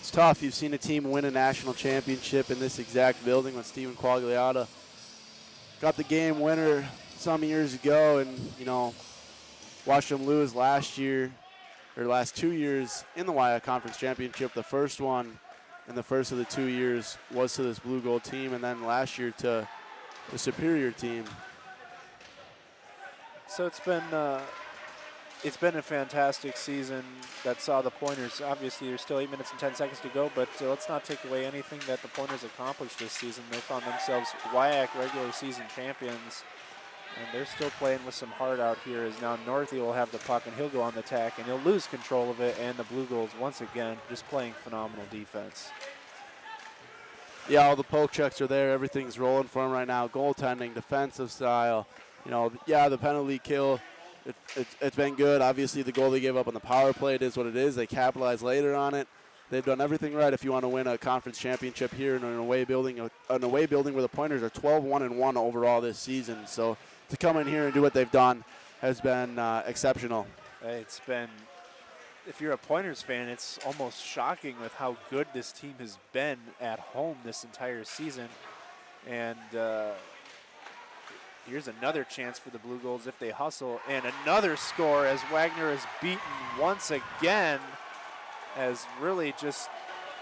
it's tough. You've seen a team win a national championship in this exact building when Stephen Quagliata got the game winner some years ago, and watched them lose last 2 years in the WIAC Conference Championship. The first one in the first of the 2 years was to this Blue Gold team, and then last year to the superior team. So it's been a fantastic season that saw the Pointers. Obviously, there's still 8 minutes and 10 seconds to go, but let's not take away anything that the Pointers accomplished this season. They found themselves WIAC regular season champions, and they're still playing with some heart out here, as now Northey will have the puck and he'll go on the attack and he'll lose control of it, and the Blue Golds once again just playing phenomenal defense. Yeah, all the poke checks are there. Everything's rolling for them right now. Goaltending, defensive style. The penalty kill, it's been good. Obviously, the goal they gave up on the power play, it is what it is. They capitalized later on it. They've done everything right if you want to win a conference championship here in an away building where the Pointers are 12-1-1 overall this season. So to come in here and do what they've done has been exceptional. It's been, if you're a Pointers fan, it's almost shocking with how good this team has been at home this entire season. And here's another chance for the Blue Golds if they hustle, and another score as Wagner is beaten once again, as really just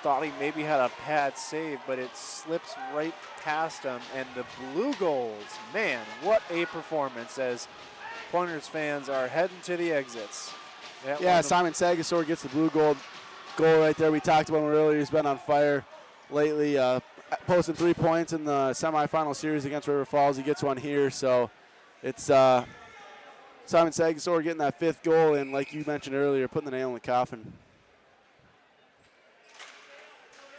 thought he maybe had a pad save, but it slips right past him. And the Blue Golds, man, what a performance, as Pointers fans are heading to the exits. Simon Sagasor gets the Blue Gold goal right there. We talked about him earlier. He's been on fire lately, posting 3 points in the semifinal series against River Falls. He gets one here, so it's Simon Sagasor getting that 5th goal, and like you mentioned earlier, putting the nail in the coffin.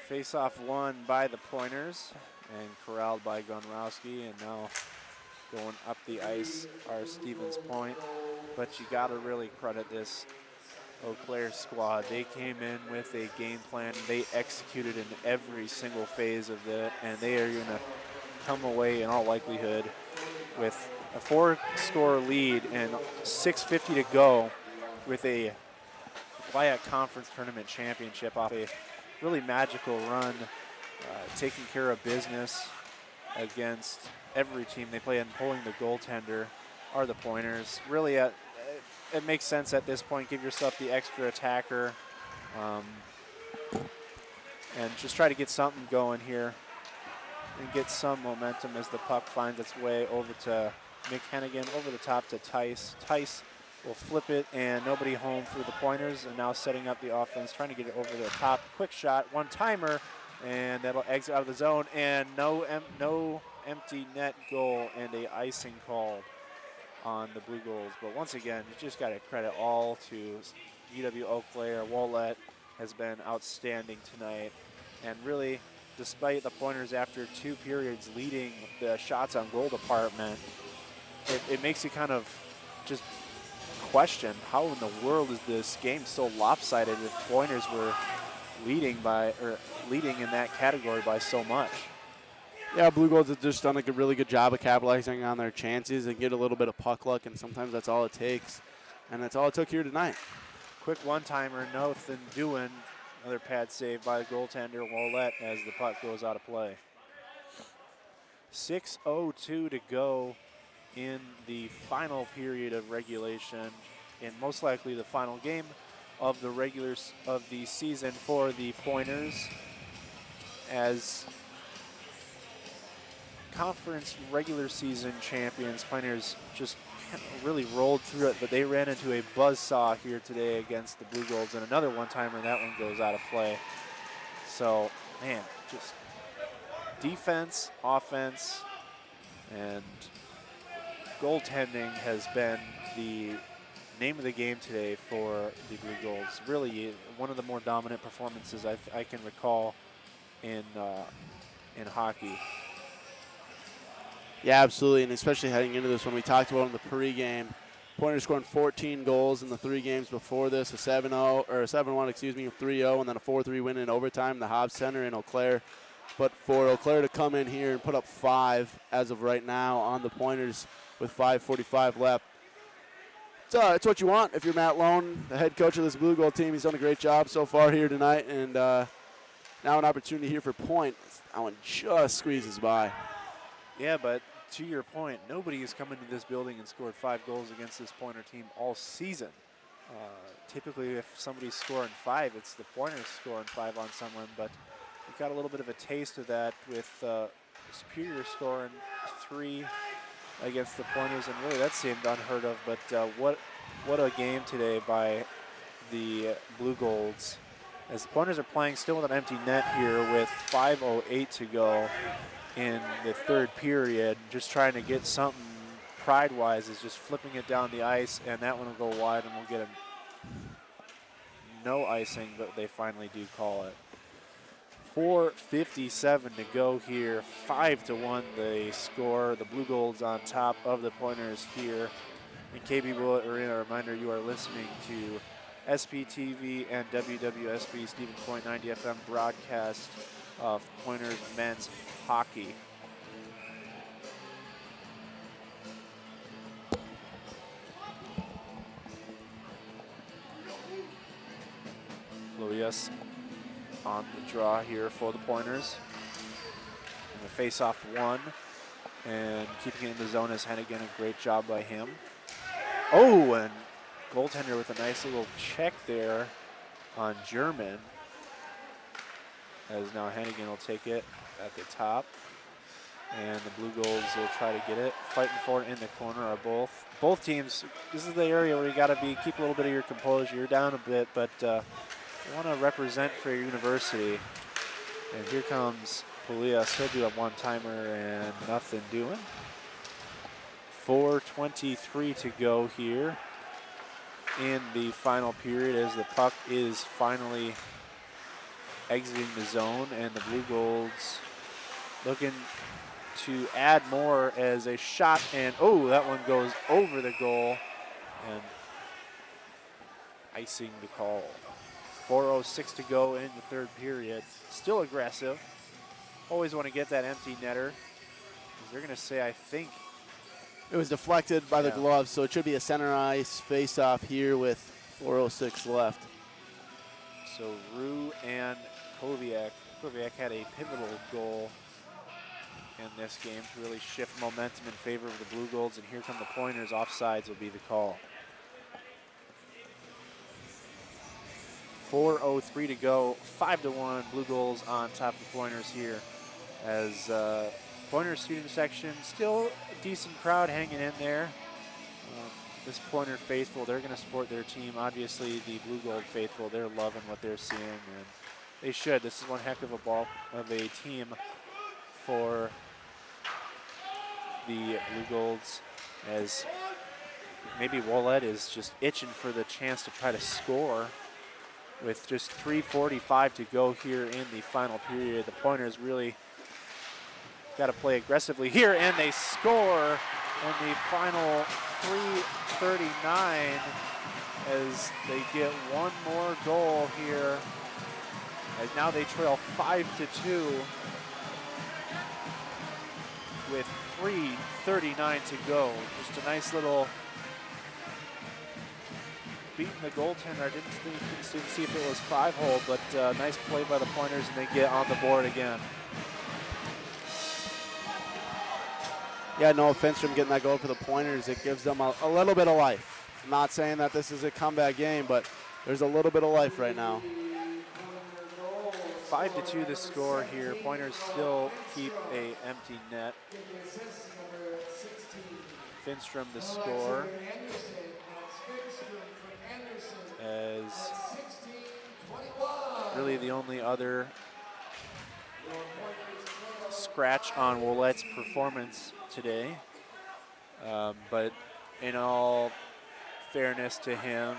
Face-off won by the Pointers and corralled by Gonrowski, and now going up the ice are Stevens Point. But you got to really credit this Eau Claire squad. They came in with a game plan. They executed in every single phase of it, and they are going to come away in all likelihood with a 4-score lead and 6:50 to go with a WIAC Conference Tournament Championship off a really magical run, taking care of business against every team they play, and pulling the goaltender are the Pointers. Really, it makes sense at this point. Give yourself the extra attacker and just try to get something going here and get some momentum as the puck finds its way over to Mick Hennigan, over the top to Tice. Tice will flip it, and nobody home for the Pointers, and now setting up the offense, trying to get it over the top. Quick shot, one-timer, and that'll exit out of the zone, and no empty net goal and a icing called on the Blue Goals. But once again, you just got to credit all to UW-Eau Claire. Willett has been outstanding tonight, and really, despite the Pointers after 2 periods leading the shots on goal department, it makes you kind of just question how in the world is this game so lopsided if Pointers were leading in that category by so much. Yeah, Blue Goals have just done a really good job of capitalizing on their chances and get a little bit of puck luck, and sometimes that's all it takes. And that's all it took here tonight. Quick one-timer, nothing doing. Another pad save by the goaltender, Willett, as the puck goes out of play. 6:02 to go in the final period of regulation, and most likely the final game of the season for the Pointers, as conference regular season champions. Pointers just really rolled through it, but they ran into a buzzsaw here today against the Blue Goals, and another one-timer, and that one goes out of play. So, man, just defense, offense, and goaltending has been the name of the game today for the Blue Goals. Really one of the more dominant performances I can recall in hockey. Yeah, absolutely, and especially heading into this one, we talked about in the pregame. Pointers scoring 14 goals in the 3 games before this, a 7-0 or a 7-1, excuse me, a 3-0, and then a 4-3 win in overtime, the Hobbs Center in Eau Claire. But for Eau Claire to come in here and put up 5 as of right now on the Pointers with 5:45 left, it's what you want if you're Matt Lone, the head coach of this Blue Gold team. He's done a great job so far here tonight, and now an opportunity here for Point. That one just squeezes by. Yeah, but to your point, nobody has come into this building and scored 5 goals against this Pointer team all season. Typically, if somebody's scoring 5, it's the Pointers scoring 5 on someone, but we got a little bit of a taste of that with Superior scoring 3 against the Pointers, and really that seemed unheard of. But what a game today by the Blue Golds, as the Pointers are playing still with an empty net here with 5:08 to go in the 3rd period. Just trying to get something pride-wise is just flipping it down the ice, and that one will go wide, and we'll get no icing, but they finally do call it. 4:57 to go here, 5-1 the score. The Blue Golds on top of the Pointers here in KB Willett Arena. A reminder, you are listening to SPTV and WWSB Stevens Point 90 FM broadcast of Pointers men's hockey. Louis on the draw here for the Pointers. And the face-off won, and keeping it in the zone is Hennigan. A great job by him. Oh, and goaltender with a nice little check there on German. As now Hennigan will take it at the top. And the Blue Golds will try to get it. Fighting for it in the corner are both teams. This is the area where you got to keep a little bit of your composure. You're down a bit, but you want to represent for your university. And here comes Polias. He'll do a one-timer and nothing doing. 4:23 to go here in the final period as the puck is finally exiting the zone, and the Blue Golds looking to add more as a shot, and oh, that one goes over the goal and icing the call. 4:06 to go in the third period. Still aggressive. Always want to get that empty netter. They're going to say, I think. It was deflected by the gloves, so it should be a center ice face-off here with 4:06 left. So Rue and Koviak. Koviak had a pivotal goal in this game to really shift momentum in favor of the Blue Golds, and here come the Pointers. Offsides will be the call. 4:03 to go, 5-1 Blue Golds on top of the Pointers here, as Pointer student section, still a decent crowd hanging in there. This Pointer faithful, they're going to support their team. Obviously, the Blue Gold faithful, they're loving what they're seeing, and they should. This is one heck of a team for the Blue Golds, as maybe Willett is just itching for the chance to try to score with just 3:45 to go here in the final period. The Pointers really got to play aggressively here, and they score in the final 3:39 as they get one more goal here, as now they trail 5-2 with 3:39 to go. Just a nice little beating the goaltender. I didn't see if it was 5-hole, but nice play by the Pointers, and they get on the board again. Yeah, no offense from getting that goal for the Pointers. It gives them a little bit of life. I'm not saying that this is a comeback game, but there's a little bit of life right now. 5-2 the score here. Pointers still keep a empty net. Finstrom the score, as really the only other scratch on Willett's performance today. But in all fairness to him,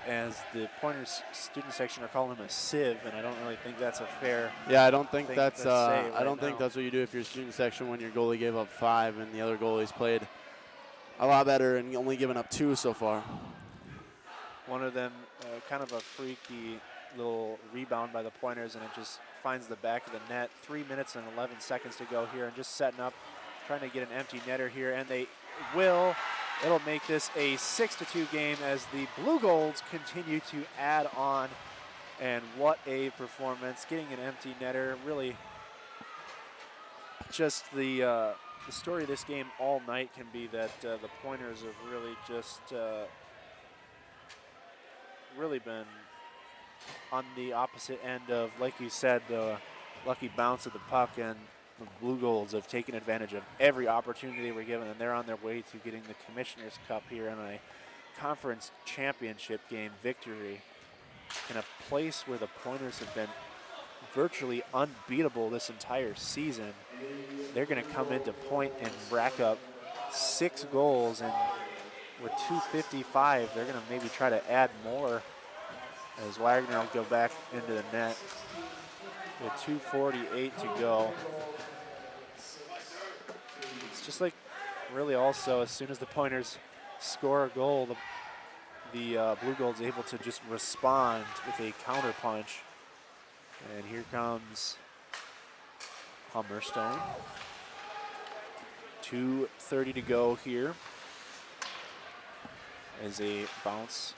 as the Pointers student section are calling him a sieve, and I don't really think that's a fair. Yeah, I don't think that's. I don't think that's what you do if you're student section when your goalie gave up 5 and the other goalies played a lot better and only given up 2 so far. One of them, kind of a freaky little rebound by the Pointers, and it just finds the back of the net. 3 minutes and 11 seconds to go here, and just setting up, trying to get an empty netter here, and they will. It'll make this a 6-2 game as the Blue Golds continue to add on, and what a performance. Getting an empty netter, really just the story of this game all night can be that the Pointers have really just really been on the opposite end of, like you said, the lucky bounce of the puck, and the Blue Golds have taken advantage of every opportunity they were given, and they're on their way to getting the Commissioner's Cup here in a conference championship game victory in a place where the Pointers have been virtually unbeatable this entire season. They're going to come into point and rack up 6 goals, and with 2:55, they're going to maybe try to add more, as Wagner will go back into the net with 2:48 to go. It's just like, really also, as soon as the Pointers score a goal, the Blue Golds able to just respond with a counter punch. And here comes Hummerstone. 2:30 to go here. As a bounce,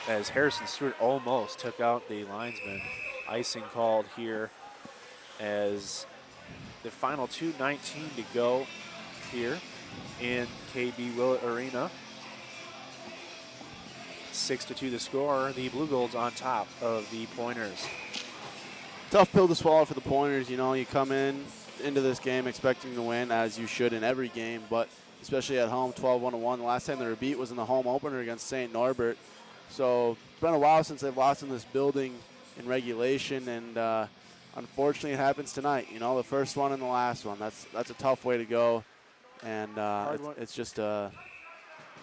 as Harrison Stewart almost took out the linesman. Icing called here as the final 2:19 to go here in KB Willett Arena. 6-2 the score. The Blue Golds on top of the Pointers. Tough pill to swallow for the Pointers. You know, you come into this game expecting to win, as you should in every game, but especially at home, 12-1-1. The last time they were beat was in the home opener against St. Norbert. So it's been a while since they've lost in this building in regulation, and unfortunately it happens tonight. You know, the first one and the last one. That's a tough way to go. and it's just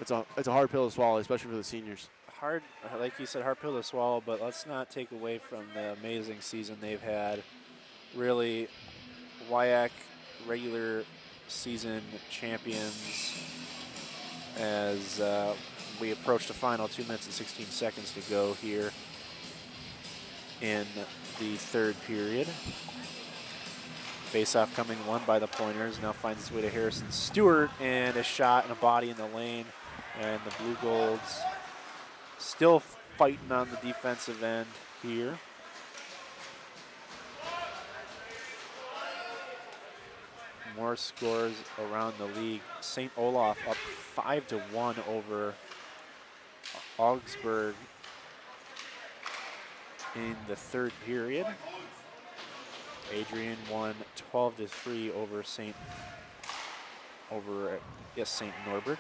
it's a hard pill to swallow, especially for the seniors. Hard, like you said, hard pill to swallow, but let's not take away from the amazing season they've had. Really, WIAC regular season champions as we approach the final 2 minutes and 16 seconds to go here in the third period. Face-off coming won by the Pointers. Now finds its way to Harrison Stewart, and a shot and a body in the lane. And the Blue Golds still fighting on the defensive end here. More scores around the league. St. Olaf up 5-1 over Augsburg in the third period. Adrian won 12-3 over St. Norbert.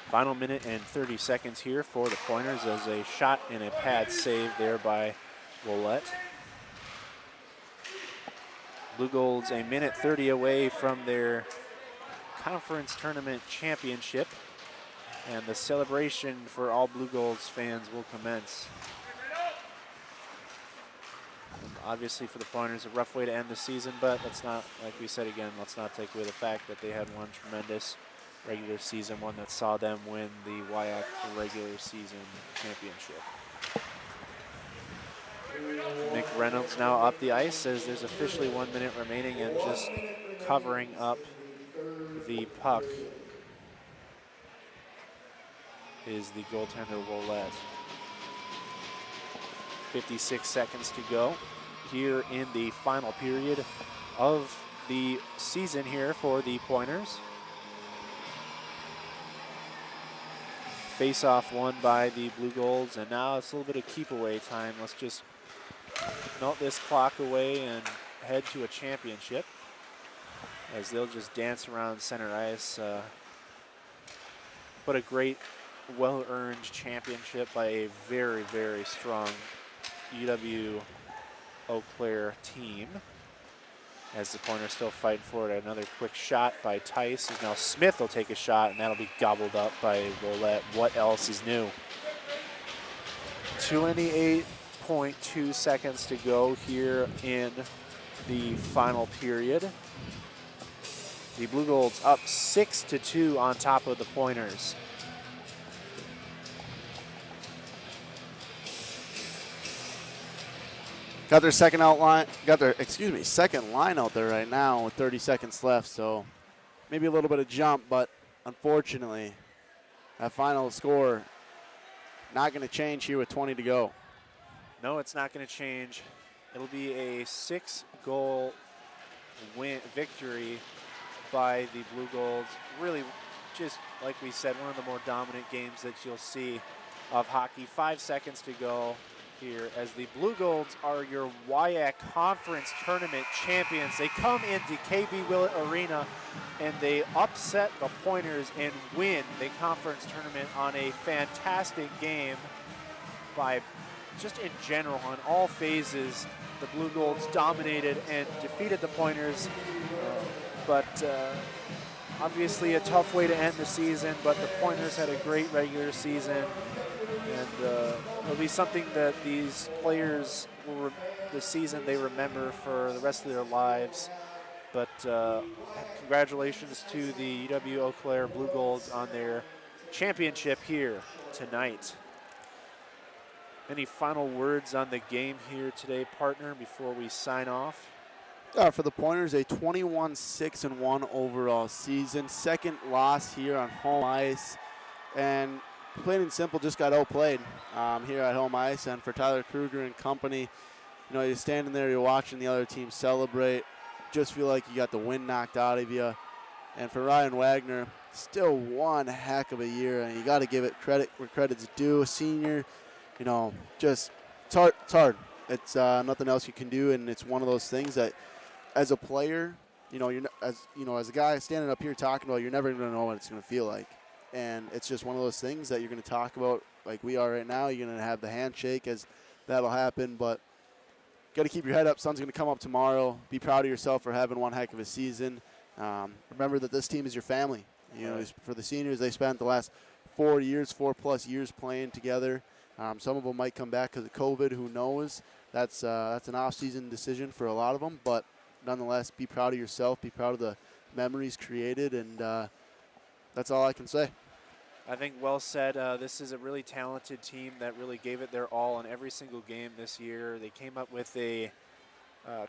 Final minute and 30 seconds here for the Pointers as a shot and a pad save there by Willett. Blue Golds a minute 30 away from their conference tournament championship, and the celebration for all Blue Golds fans will commence. And obviously for the Pointers, a rough way to end the season, but let's not, like we said again, let's not take away the fact that they had one tremendous regular season, one that saw them win the WIAC regular season championship. Nick Reynolds now up the ice as there's officially 1 minute remaining, and just covering up the puck is the goaltender Willett. 56 seconds to go here in the final period of the season here for the Pointers. Face-off won by the Blue Golds, and now it's a little bit of keep away time. Let's just melt this clock away and head to a championship as they'll just dance around center ice. But a great, well-earned championship by a very, very strong UW-Eau team. As the Pointers still fighting for it. Another quick shot by Tice. Now Smith will take a shot, and that'll be gobbled up by Willett. What else is new? 28.2 seconds to go here in the final period. The Blue Golds up 6-2 on top of the Pointers. Got their second line out there right now with 30 seconds left, so maybe a little bit of jump, but unfortunately, that final score not going to change here with 20 to go. No, it's not going to change. It'll be a 6-goal victory by the Blue Golds. Really, just like we said, one of the more dominant games that you'll see of hockey. 5 seconds to go here as the Blue Golds are your WIAC Conference Tournament champions. They come into KB Willett Arena and they upset the Pointers and win the conference tournament on a fantastic game by just in general on all phases. The Blue Golds dominated and defeated the Pointers, but obviously a tough way to end the season, but the Pointers had a great regular season. And it'll be something that these players will, the season they remember for the rest of their lives. But congratulations to the UW-Eau Blue Golds on their championship here tonight. Any final words on the game here today, partner, before we sign off? For the Pointers, a 21-6-1 overall season. Second loss here on home ice. And plain and simple, just got outplayed here at home ice. And for Tyler Kruger and company, you know, you're standing there, you're watching the other team celebrate. Just feel like you got the wind knocked out of you. And for Ryan Wagner, still one heck of a year. And you got to give it credit where credit's due. A senior, you know, just it's hard. It's nothing else you can do. And it's one of those things that as a player, you know, as a guy standing up here talking about, you're never going to know what it's going to feel like. And it's just one of those things that you're going to talk about like we are right now. You're going to have the handshake as that'll happen. But got to keep your head up. Sun's going to come up tomorrow. Be proud of yourself for having one heck of a season. Remember that this team is your family. You know, for the seniors, they spent the last 4+ years playing together. Some of them might come back because of COVID. Who knows? That's an off-season decision for a lot of them. But nonetheless, be proud of yourself. Be proud of the memories created, and that's all I can say. I think well said. This is a really talented team that really gave it their all in every single game this year. They came up with a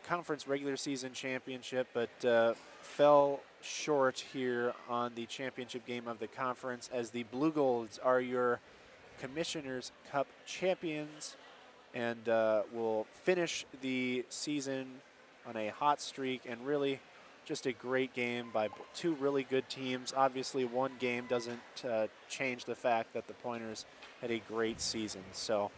conference regular season championship, but fell short here on the championship game of the conference, as the Blue Golds are your Commissioners Cup champions, and will finish the season on a hot streak, and really just a great game by two really good teams. Obviously, one game doesn't change the fact that the Pointers had a great season. So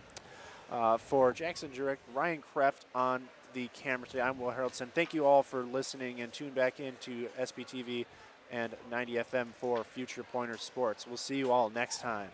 for Jackson Jirik, Ryan Kreft on the camera today, I'm Will Haroldson. Thank you all for listening, and tune back into SBTV and 90 FM for future Pointer sports. We'll see you all next time.